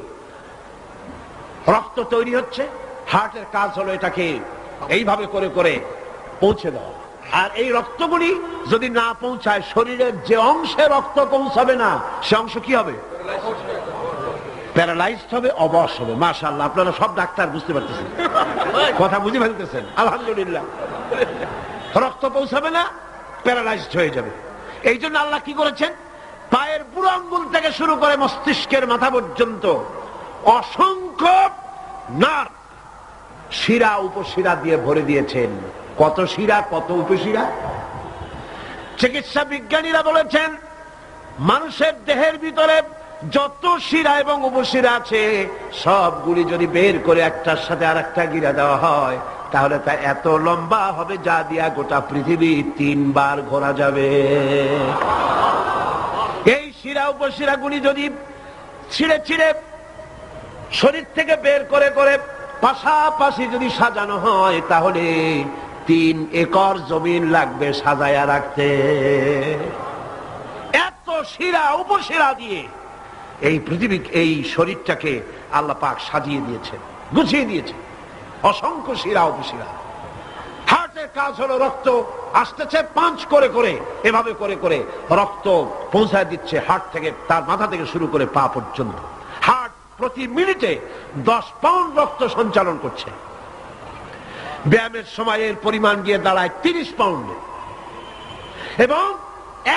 রক্ত তৈরি হচ্ছে, হার্টের কাজ হলো এটাকে এইভাবে করে করে পৌঁছে দেওয়া। আর এই রক্তগুলি যদি না পৌঁছায়, শরীরের যে অংশে রক্ত পৌঁছাবে না সে অংশ কি হবে? প্যারালাইজড হবে, অবশ হবে। মাশাআল্লাহ, আপনারা সব ডাক্তার বুঝতে পারতেছেন, কথা বুঝে ফেলতেছেন, আলহামদুলিল্লাহ। রক্ত পৌঁছাবে না, প্যারালাইজড হয়ে যাবে। এই জন্য আল্লাহ কি করেছেন? পায়ের বুড়ো আঙ্গুল থেকে শুরু করে মস্তিষ্কের মাথা পর্যন্ত অসংখ্য নার্ভ, শিরা উপশিরা দিয়ে ভরে দিয়েছেন। কত শিরা, কত উপশিরা। চিকিৎসা বিজ্ঞানীরা বলেছেন মানুষের দেহের ভিতরে যত শিরা এবং উপশিরা আছে সবগুলি যদি বের করে একটার সাথে আর একটা গিরা দেওয়া হয়, তাহলে তা এত লম্বা হবে যা দিয়া গোটা পৃথিবী 3 বার ঘোরা যাবে। এই শিরা উপশিরা গুলি যদি ছিঁড়ে ছিঁড়ে শরীর থেকে বের করে করে পাশাপাশি যদি সাজানো হয়, তাহলে 3 একর জমিন লাগবে সাজায়া রাখতে। এত শিরা উপশিরা দিয়ে এই পৃথিবী, এই শরীরটাকে আল্লাহ পাক সাজিয়ে দিয়েছেন, গুছিয়ে দিয়েছেন। অসংখ্য শিরা উপশিরা। হার্টের কাজ হলো রক্ত আসতেছে পাঞ্চ করে করে, এভাবে করে করে রক্ত পৌঁছায় দিচ্ছে হার্ট থেকে, তার মাথা থেকে শুরু করে পা পর্যন্ত। হার্ট প্রতি মিনিটে 10 পাউন্ড রক্ত সঞ্চালন করছে। ব্যায়ামের সময়ের পরিমাণ গিয়ে দাঁড়ায় 30 পাউন্ডে। এবং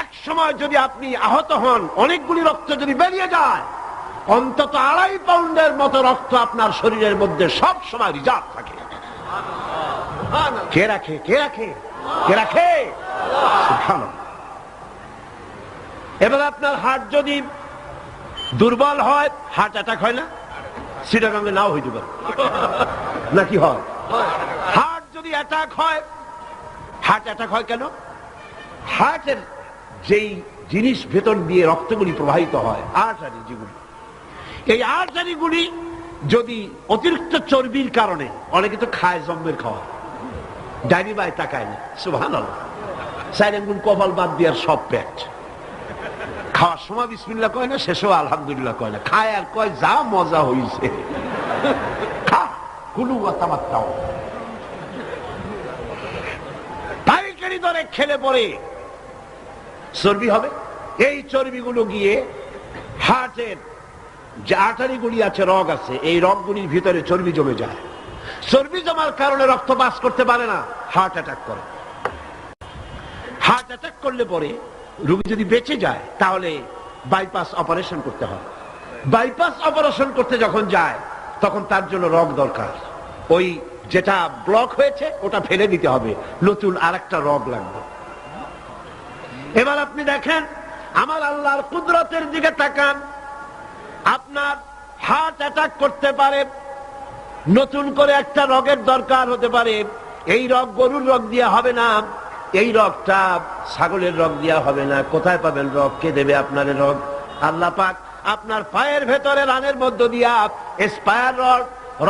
এক সময় যদি আপনি আহত হন, অনেকগুলি রক্ত যদি বেরিয়ে যায়, অন্তত 2.5 পাউন্ডের মতো রক্ত আপনার শরীরের মধ্যে সব সময় রিজার্ভ থাকে। কে রাখে? কে রাখে? কে রাখে? এবার আপনার হার্ট যদি দুর্বল হয়, হার্ট অ্যাটাক হয় না? সিটাগাঙ্গে নাও হইতে পারে, নাকি হয়? হার্ট যদি অ্যাটাক হয়, হার্ট অ্যাটাক হয় কেন? হার্টের যেই জিনিস ভেতর দিয়ে রক্তগুলি প্রবাহিত হয়, আর্টারি যেগুলি, এই আর্টারিগুলি যদি অতিরিক্ত চর্বির কারণে, অনেকে তো খায় জম্মের খাওয়া, ডাইনি বাই তাকায় না, সুবহানাল্লাহ, 4 আঙ্গুল কপাল বাদ দিয়ে সব পেট, খাওয়ার সময় বিসমিল্লাহ কয় না, শেষও আলহামদুলিল্লাহ কয় না, খায় আর কয় যা মজা হইছে, খা কুলু ওয়া তামাত্তাউ। পাইকারি দরে খেলে পরে চর্বি হবে। এই চর্বিগুলো গিয়ে হার্টের যে আর্টারিগুলি আছে, রগ আছে, এই রগগুলির ভিতরে চর্বি জমে যায়। চর্বি জমার কারণে রক্ত পাস করতে পারে না, হার্ট অ্যাটাক করে। হার্ট অ্যাটাক করলে পরে রোগী যদি বেঁচে যায়, তাহলে বাইপাস অপারেশন করতে হয়। বাইপাস অপারেশন করতে যখন যায়, তখন তার জন্য রগ দরকার। ওই যেটা ব্লক হয়েছে ওটা ফেলে দিতে হবে, নতুন আরেকটা রগ লাগবে। এবার আপনি দেখেন, আমার আল্লাহর কুদরতের দিকে তাকান। আপনার হার্ট অ্যাটাক করতে পারে, নতুন করে একটা রগের দরকার হতে পারে। এই রগ গরুর রগ দিয়া হবে না, এই রগটা ছাগলের রগ দিয়া হবে না। কোথায় পাবেন রগ? কে দেবে আপনার রগ? আল্লাহ পাক আপনার পায়ের ভেতরে রানের মধ্য দিয়া স্পায়ার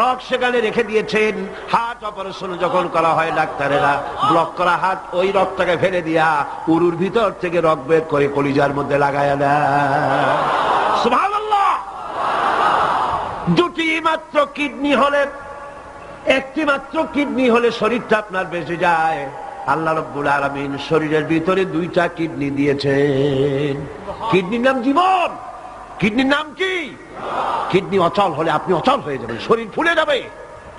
রগ সেখানে রেখে দিয়েছেন। হার্ট অপারেশন যখন করা হয়, ডাক্তারেরা ব্লক করা হার্ট, ওই রগটাকে ফেলে দিয়া উরুর ভিতর থেকে রগ বের করে কলিজার মধ্যে লাগায় দেয়। সুবহানাল্লাহ। দুটি মাত্র কিডনি হলে, একটি মাত্র কিডনি হলে শরীরটা আপনার বেঁচে যায়। আল্লাহ রাব্বুল আলামিন শরীরের ভিতরে দুইটা কিডনি দিয়েছেন। কিডনির নাম জীবন। কিডনির নাম কি? কিডনি অচল হলে আপনি অচল হয়ে যাবেন, শরীর ফুলে যাবে,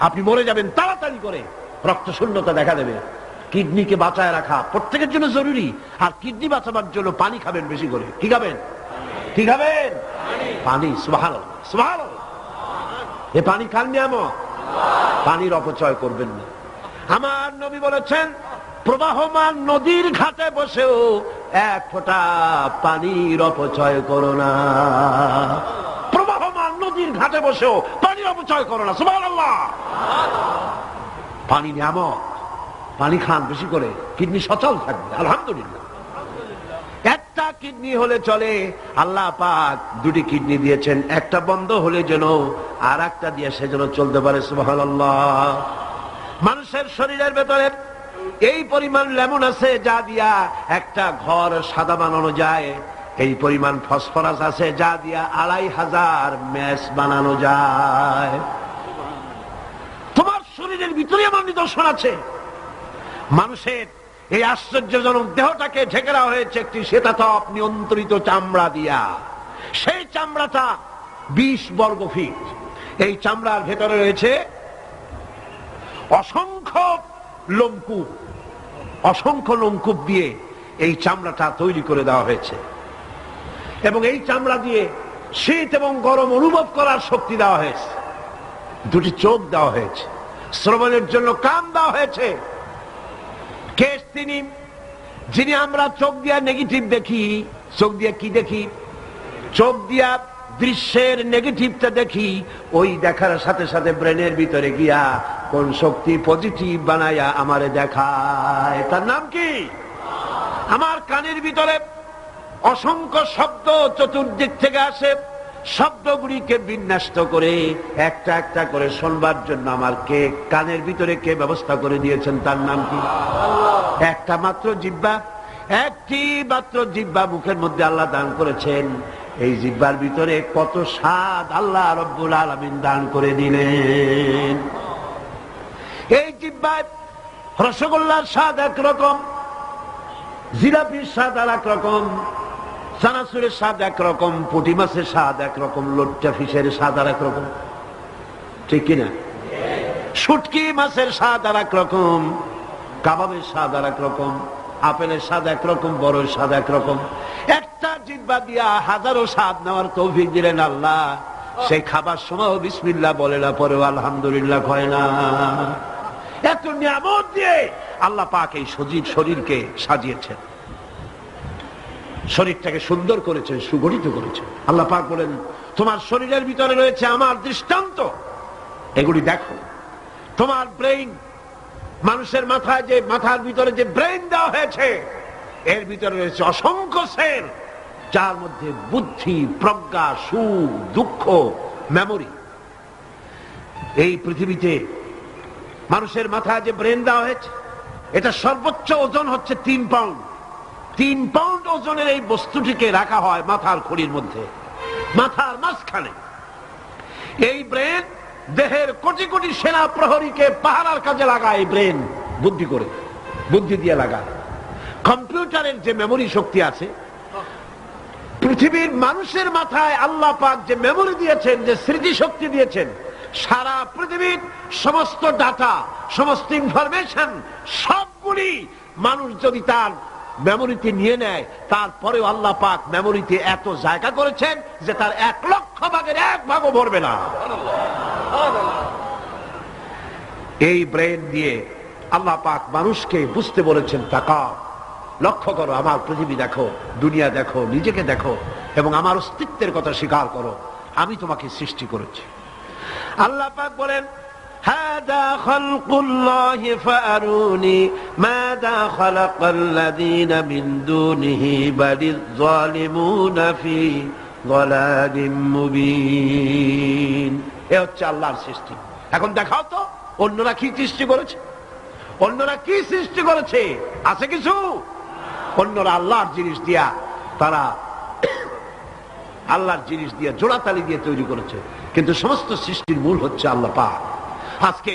আপনি মরে যাবেন তাড়াতাড়ি করে, রক্ত শূন্যতা দেখা দেবে। কিডনিকে বাঁচায় রাখা প্রত্যেকের জন্য জরুরি। আর কিডনি বাঁচাবার জন্য পানি খাবেন বেশি করে। কি খাবেন? কি খাবেন? পানি। সুবহানাল্লাহ, সুবহানাল্লাহ। এ পানি খান নিয়ামত, পানির অপচয় করবেন না। আমার নবী বলেছেন, প্রবাহমান নদীর ঘাটে বসেও এক ফোঁটা পানির অপচয় করো না। প্রবাহমান নদীর ঘাটে বসেও পানির অপচয় করো না। সুবহানাল্লাহ। পানি নিয়ামত, পানি খান বেশি করে, কিডনি সচল থাকবে। আলহামদুলিল্লাহ। একটা কিডনি হলে চলে, আল্লাহ পাক দুটি কিডনি দিয়েছেন, একটা বন্ধ হলে যেন আর একটা দিয়ে সে যেন চলতে পারে। সুবহানাল্লাহ। মানুষের শরীরের ভেতরে এই পরিমাণ লেমন আছে যা দিয়া একটা ঘর সাদা বানানো যায়, এই পরিমাণ ফসফরাস আছে যা দিয়া 2500 ম্যাচ বানানো যায়। তোমার শরীরের ভিতরে আমার নিদর্শন আছে। মানুষের এই আশ্চর্যজনক দেহটাকে ঢেকে দেওয়া হয়েছে একটি শ্বেতাতপ নিয়ন্ত্রিত চামড়া দিয়া। সেই চামড়াটা 20 বর্গ ফিট। এই চামড়ার ভেতরে রয়েছে অসংখ্য লোমকূপ। অসংখ্য লোমকূপ দিয়ে এই চামড়াটা তৈরি করে দেওয়া হয়েছে, এবং এই চামড়া দিয়ে শীত এবং গরম অনুভব করার শক্তি দেওয়া হয়েছে। দুটি চোখ দেওয়া হয়েছে, শ্রবণের জন্য কান দেওয়া হয়েছে। কে তিনি যিনি আমরা চোখ দিয়া নেগেটিভ দেখি? চোখ দিয়া কি দেখি? চোখ দিয়া দৃশ্যের নেগেটিভটা দেখি। ওই দেখার সাথে সাথে ব্রেনের ভিতরে গিয়া কোন শক্তি পজিটিভ বানায়া আমারে দেখায়, তার নাম কি? আমার কানের ভিতরে অসংখ্য শব্দ চতুর্দিক থেকে আসে। শব্দগুলিকে বিন্যস্ত করে একটা একটা করে শোনবার জন্য আমার কে কানের ভিতরে কে ব্যবস্থা করে দিয়েছেন, তার নাম কি? একটা মাত্র জিহ্বা, একটি মাত্র জিহ্বা মুখের মধ্যে আল্লাহ দান করেছেন। এই জিহ্বার ভিতরে কত স্বাদ আল্লাহ রব্বুল আলামিন দান করে দিলেন। এই জিহ্বায় রসগোল্লার স্বাদ একরকম, জিলাপির স্বাদ আর এক রকম, চানাচুরের স্বাদ একরকম, পুঁটি মাছের স্বাদ একরকম, লোট্টা ফিশের স্বাদ আর একরকম, ঠিক কিনা? শুটকি মাছের স্বাদ আর একরকম, কাবাবের স্বাদ আর একরকম, আপেলের স্বাদ একরকম, বড়ের স্বাদ একরকম। একটা জিহ্বা দিয়া হাজারো স্বাদ নেওয়ার তৌফিক দিলেন আল্লাহ। সেই খাবার সময় বিসমিল্লাহ বলে না, পরেও আলহামদুলিল্লাহ কয় না। এত নিয়ামত দিয়ে আল্লাহ পাক এই সজীব শরীরকে সাজিয়েছেন, শরীরটাকে সুন্দর করেছেন, সুগঠিত করেছেন। আল্লাহ পাক বলেন, তোমার শরীরের ভিতরে রয়েছে আমার দৃষ্টান্ত, এগুলি দেখো। তোমার ব্রেইন, মানুষের মাথায় যে মাথার ভিতরে যে ব্রেইন দেওয়া হয়েছে, এর ভিতরে রয়েছে অসংখ্য সেল, যার মধ্যে বুদ্ধি, প্রজ্ঞা, সুখ, দুঃখ, মেমোরি। এই পৃথিবীতে মানুষের মাথায় যে ব্রেন দেওয়া হয়েছে, এটা সর্বোচ্চ ওজন হচ্ছে 3 পাউন্ড। 3 পাউন্ড ওজনের এই বস্তুটিকে রাখা হয় মাথার খুলির মধ্যে, মাথার মাঝখানে। এই ব্রেন দেহের কোটি কোটি সেনা প্রহরীকে পাহারার কাজে লাগায়। এই ব্রেন বুদ্ধি করে, বুদ্ধি দিয়ে লাগায়। কম্পিউটারের যে মেমোরি শক্তি আছে, পৃথিবীর মানুষের মাথায় আল্লাহ পাক যে মেমোরি দিয়েছেন, যে স্মৃতি শক্তি দিয়েছেন, সারা পৃথিবীর সমস্ত ডাটা, সমস্ত ইনফরমেশন সবগুলি মানুষ যদি তার মেমোরিতে নিয়ে নেয়, তারপরেও আল্লাহ পাক মেমোরিতে এত জায়গা করেছেন যে তার 1 লক্ষ ভাগের 1 ভাগও ভরবে না। এই ব্রেন দিয়ে আল্লাহ পাক মানুষকে বুঝতে বলেছেন, তাকাও, লক্ষ্য করো, আমার পৃথিবী দেখো, দুনিয়া দেখো, নিজেকে দেখো, এবং আমার অস্তিত্বের কথা স্বীকার করো। আমি তোমাকে সৃষ্টি করেছি। আল্লাহ পাক বলেন, হাদা খালকুল্লাহি ফাআরুনি মাযা খালাকাল্লাযীনা মিন দুনিহি বালিয যালিমুনা ফি যালালিম মুবিন। এ হচ্ছে আল্লাহর সৃষ্টি। এখন দেখাও তো অন্যরা কি সৃষ্টি করেছে, অন্যরা কি সৃষ্টি করেছে? আছে কিছু? অন্যরা আল্লাহর জিনিস দিয়া, তারা আল্লাহর জিনিস দিয়ে জোড়াতালি দিয়ে তৈরি করেছে। কিন্তু সমস্ত সৃষ্টির মূল হচ্ছে আল্লাহ পাক। আজকে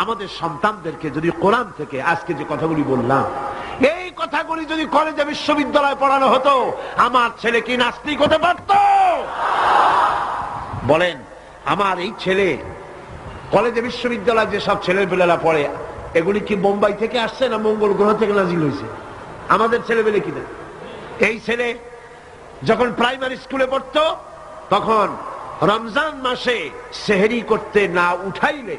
আমাদের সন্তানদেরকে যদি কোরআন থেকে আজকে যে কথাগুলি বললাম, এই কথাগুলি যদি কলেজে বিশ্ববিদ্যালয়ে পড়ানো হতো, আমার ছেলে কি নাস্তিক হতে পারত? বলেন, আমার এই ছেলে কলেজে বিশ্ববিদ্যালয়ে যেসব ছেলেবেলা পড়ে, এগুলি কি বোম্বাই থেকে আসছে না মঙ্গল গ্রহ থেকে নাজিল হয়েছে? আমাদের ছেলেবেলে কিনা? এই ছেলে যখন প্রাইমারি স্কুলে পড়তো, তখন রমজান মাসে সেহরি করতে না উঠাইলে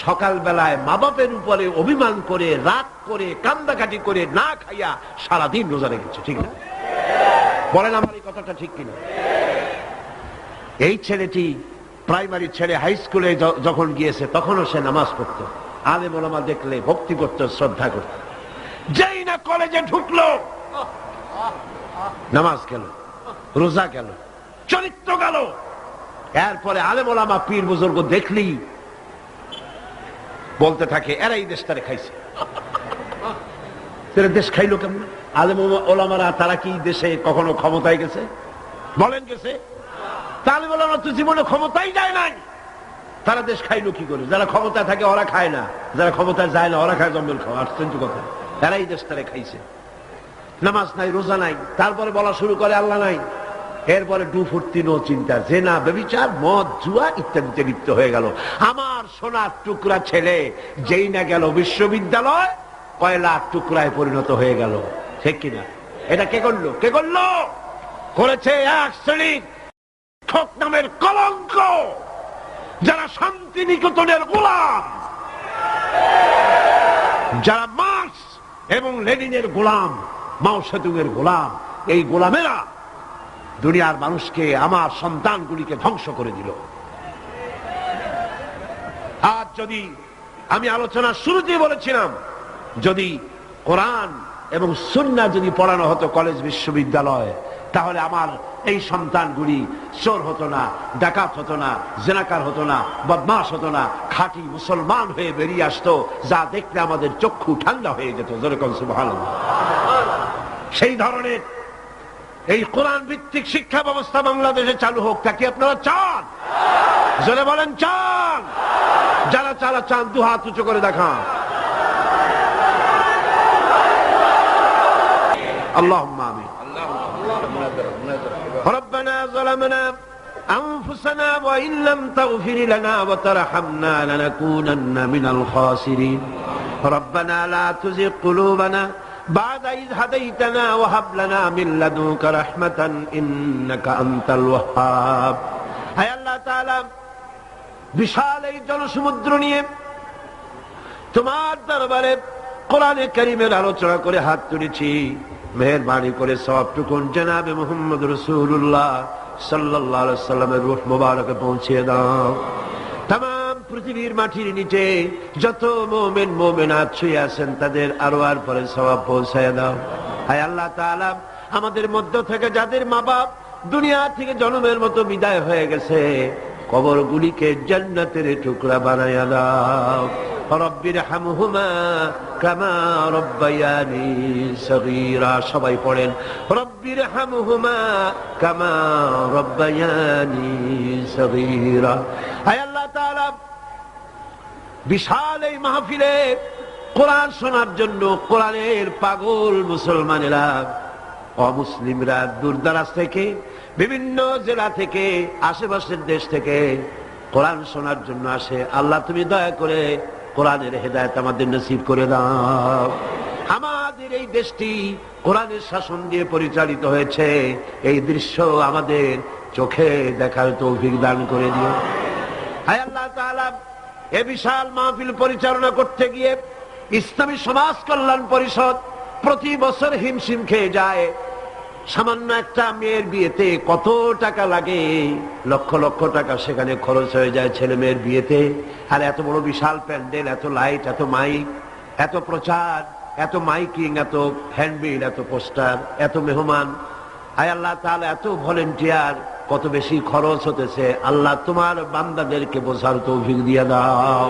সকালবেলায় মা বাপের উপরে অভিমান করে, রাগ করে, কান্দাকাটি করে না খাইয়া সারাদিন রোজা রেখেছে, ঠিক না? বলেন আমার এই কথাটা ঠিক কিনা? এই ছেলেটি প্রাইমারি ছেড়ে হাই স্কুলে যখন গিয়েছে, তখনও সে নামাজ পড়তো, আলেম ওলামা দেখলে ভক্তি করত, শ্রদ্ধা করত। যেই না কলেজে ঢুকলো, নামাজ গেল, রোজা গেল, চরিত্র গেল। এরপরে আলেম ওলামা পীর বুজুর্গ দেখলি বলতে থাকে, এরা এই দেশটারে খাইছে। দেশ খাইলো কেমন? আলেম ওলামারা তারা কি দেশে কখনো ক্ষমতায় গেছে? বলেন গেছে? আলেম ওলামা তো জীবনে ক্ষমতাই যায় নাই, তারা দেশ খাইলো কি করে? যারা ক্ষমতায় থাকে ওরা খায় না, যারা ক্ষমতায় যায় না ওরা খায় জম্বেল খাওয়া। আশ্চর্য কথা, এরা এই দেশটারে খাইছে। নামাজ নাই, রোজা নাই, তারপরে বলা শুরু করে আল্লাহ নাই। এরপরে ডু ফুর্তি, নো চিন্তা, জেনা, ব্যভিচার, মদ, জুয়া ইত্যাদিতে লিপ্ত হয়ে গেল। আমার সোনার টুকরা ছেলে যেই না গেল বিশ্ববিদ্যালয়, কয়লার টুকরায় পরিণত হয়ে গেল, ঠিক কিনা? এটা কে করলো? কে করলো? করেছে এক শ্রেণীর শিক্ষক নামের কলঙ্ক, যারা শান্তি নিকেতনের গোলাম, যারা মার্কস এবং লেনিনের গোলাম, মাও সেতুংয়ের গোলাম। এই গোলামেরা দুনিয়ার মানুষকে, আমার সন্তানগুলিকে ধ্বংস করে দিল। আজ যদি আমি আলোচনার শুরুতেই বলেছিলাম, যদি কোরআন এবং সুন্নাহ যদি পড়ানো হতো কলেজ বিশ্ববিদ্যালয়, তাহলে আমার এই সন্তানগুলি চোর হতো না, ডাকাত হতো না, জেনাকার হতো না, বদমাশ হতো না, খাঁটি মুসলমান হয়ে বেরিয়ে আসতো, যা দেখলে আমাদের চক্ষু ঠান্ডা হয়ে যেত। যেরকম সুবহানাল্লাহ। সেই ধরনের এই কোরআন ভিত্তিক শিক্ষা ব্যবস্থা বাংলাদেশে চালু হোক, তা কি আপনারা চান? জোরে বলেন চান? যারা চালা চান দু হাত উঁচু করে দেখান। اللهم آمين. ربنا ظلمنا أنفسنا وإن لم تغفر لنا وترحمنا لنكونن من الخاسرين. ربنا لا تزغ قلوبنا بعد إذ هديتنا وهب لنا من لدنك رحمة إنك أنت الوهاب. هيا الله تعالى বিশাল এই জনসমুদ্র নিয়ে তোমার দরবারে কোরআনে কারীমের আলোচনা করে হাত তুলেছি। মেহেরবানি করে সবটুকুন জনাবে মুহাম্মদ রাসূলুল্লাহ সাল্লাল্লাহু আলাইহি ওয়াসাল্লামের রূহ মুবারকে পৌঁছে দাও। तमाम পৃথিবীর মাটির নিচে যত মুমিন মুমিনাত শুয়ে আছেন, তাদের আরওয়ার পরে সওয়াব পৌঁছায় দাও। হায় আল্লাহ তাআলা, আমাদের মধ্য থেকে যাদের মা বাপ দুনিয়া থেকে জন্মের মতো বিদায় হয়ে গেছে, কবরগুলিকে জান্নাতের টুকরা বানায়া দাও। রব্বিরহামহুমা কামা রব্বায়ানি সগীরা। সবাই পড়েন রব্বিরহামহুমা কামা রব্বায়ানি সগীরা। হায় আল্লাহ তাআলা, বিশাল এই মাহফিলে কোরআন শোনার জন্য কোরআনের পাগল মুসলমানেরা, অমুসলিমরা দূর দারাজ থেকে, বিভিন্ন জেলা থেকে, আশেপাশের দেশ থেকে কোরআন শোনার জন্য আসে। আল্লাহ তুমি দয়া করে কোরআনের হেদায়েত আমাদের নসিব করে দাও। আমাদের এই দেশটি কোরআনের শাসন দিয়ে পরিচালিত হয়েছে, এই দৃশ্য আমাদের চোখে দেখার তৌফিক দান করে দিও। হায় আল্লাহ তাআলা, এ বিশাল মাহফিল পরিচালনা করতে গিয়ে ইসলামী সমাজ কল্যাণ পরিষদ প্রতি বছর হিমশিম খেয়ে যায়। সামান্য একটা মেয়ের বিয়েতে কত টাকা লাগে, লক্ষ লক্ষ টাকা সেখানে খরচ হয়ে যায় ছেলে মেয়ের বিয়েতে। আর এত বড় বিশাল প্যান্ডেল, এত লাইট, এত মাইক, এত প্রচার, এত মাইকিং, এত হ্যান্ডবিল, এত পোস্টার, এত মেহমান। হায় আল্লাহ তাআলা, এত ভলেন্টিয়ার, কত বেশি খরচ হতেছে। আল্লাহ তোমার বান্দাদেরকে বোঝার তৌফিক দিয়ে দাও।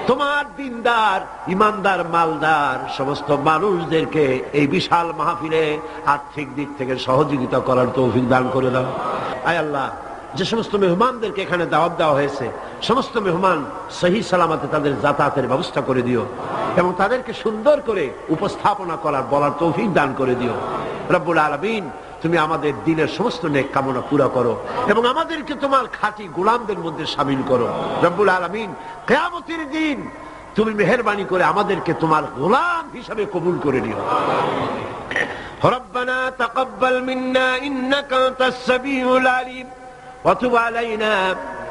তোমার দিনদার, ইমানদার, মালদার সমস্ত মানুষদেরকে এই বিশাল মাহফিলে আর্থিক দিক থেকে সহযোগিতা করার তৌফিক দান করে দাও। আয় আল্লাহ, যে সমস্ত মেহমানদেরকে এখানে দাওয়াত দেওয়া হয়েছে সমস্ত মেহমান সহি সালামতে তাদের যাতায়াতের ব্যবস্থা করে দিও এবং তাদেরকে সুন্দর করে উপস্থাপনা করার বলার তৌফিক দান করে দিও। রব্বুল আলামিন তুমি আমাদের দিনের সমস্ত নেক কামনা পুরা করো এবং আমাদেরকে তোমার খাঁটি গোলামদের মধ্যে শামিল করো। রব্বুল আলামিন কিয়ামতের দিন তুমি মেহেরবানি করে আমাদেরকে তোমার গোলাম হিসাবে কবুল করে নিও। ربنا تقبل منا إنك أنت السميع العليم وتب علينا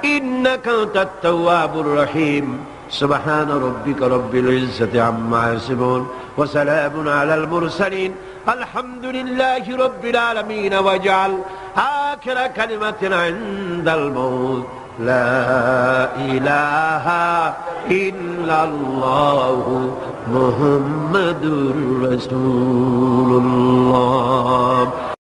إنك أنت التواب الرحيم سبحان ربك رب العزة عما يصفون وسلام على المرسلين الحمد لله رب العالمين واجعل آخر كلمة عند الموت لا إله إلا الله محمد رسول الله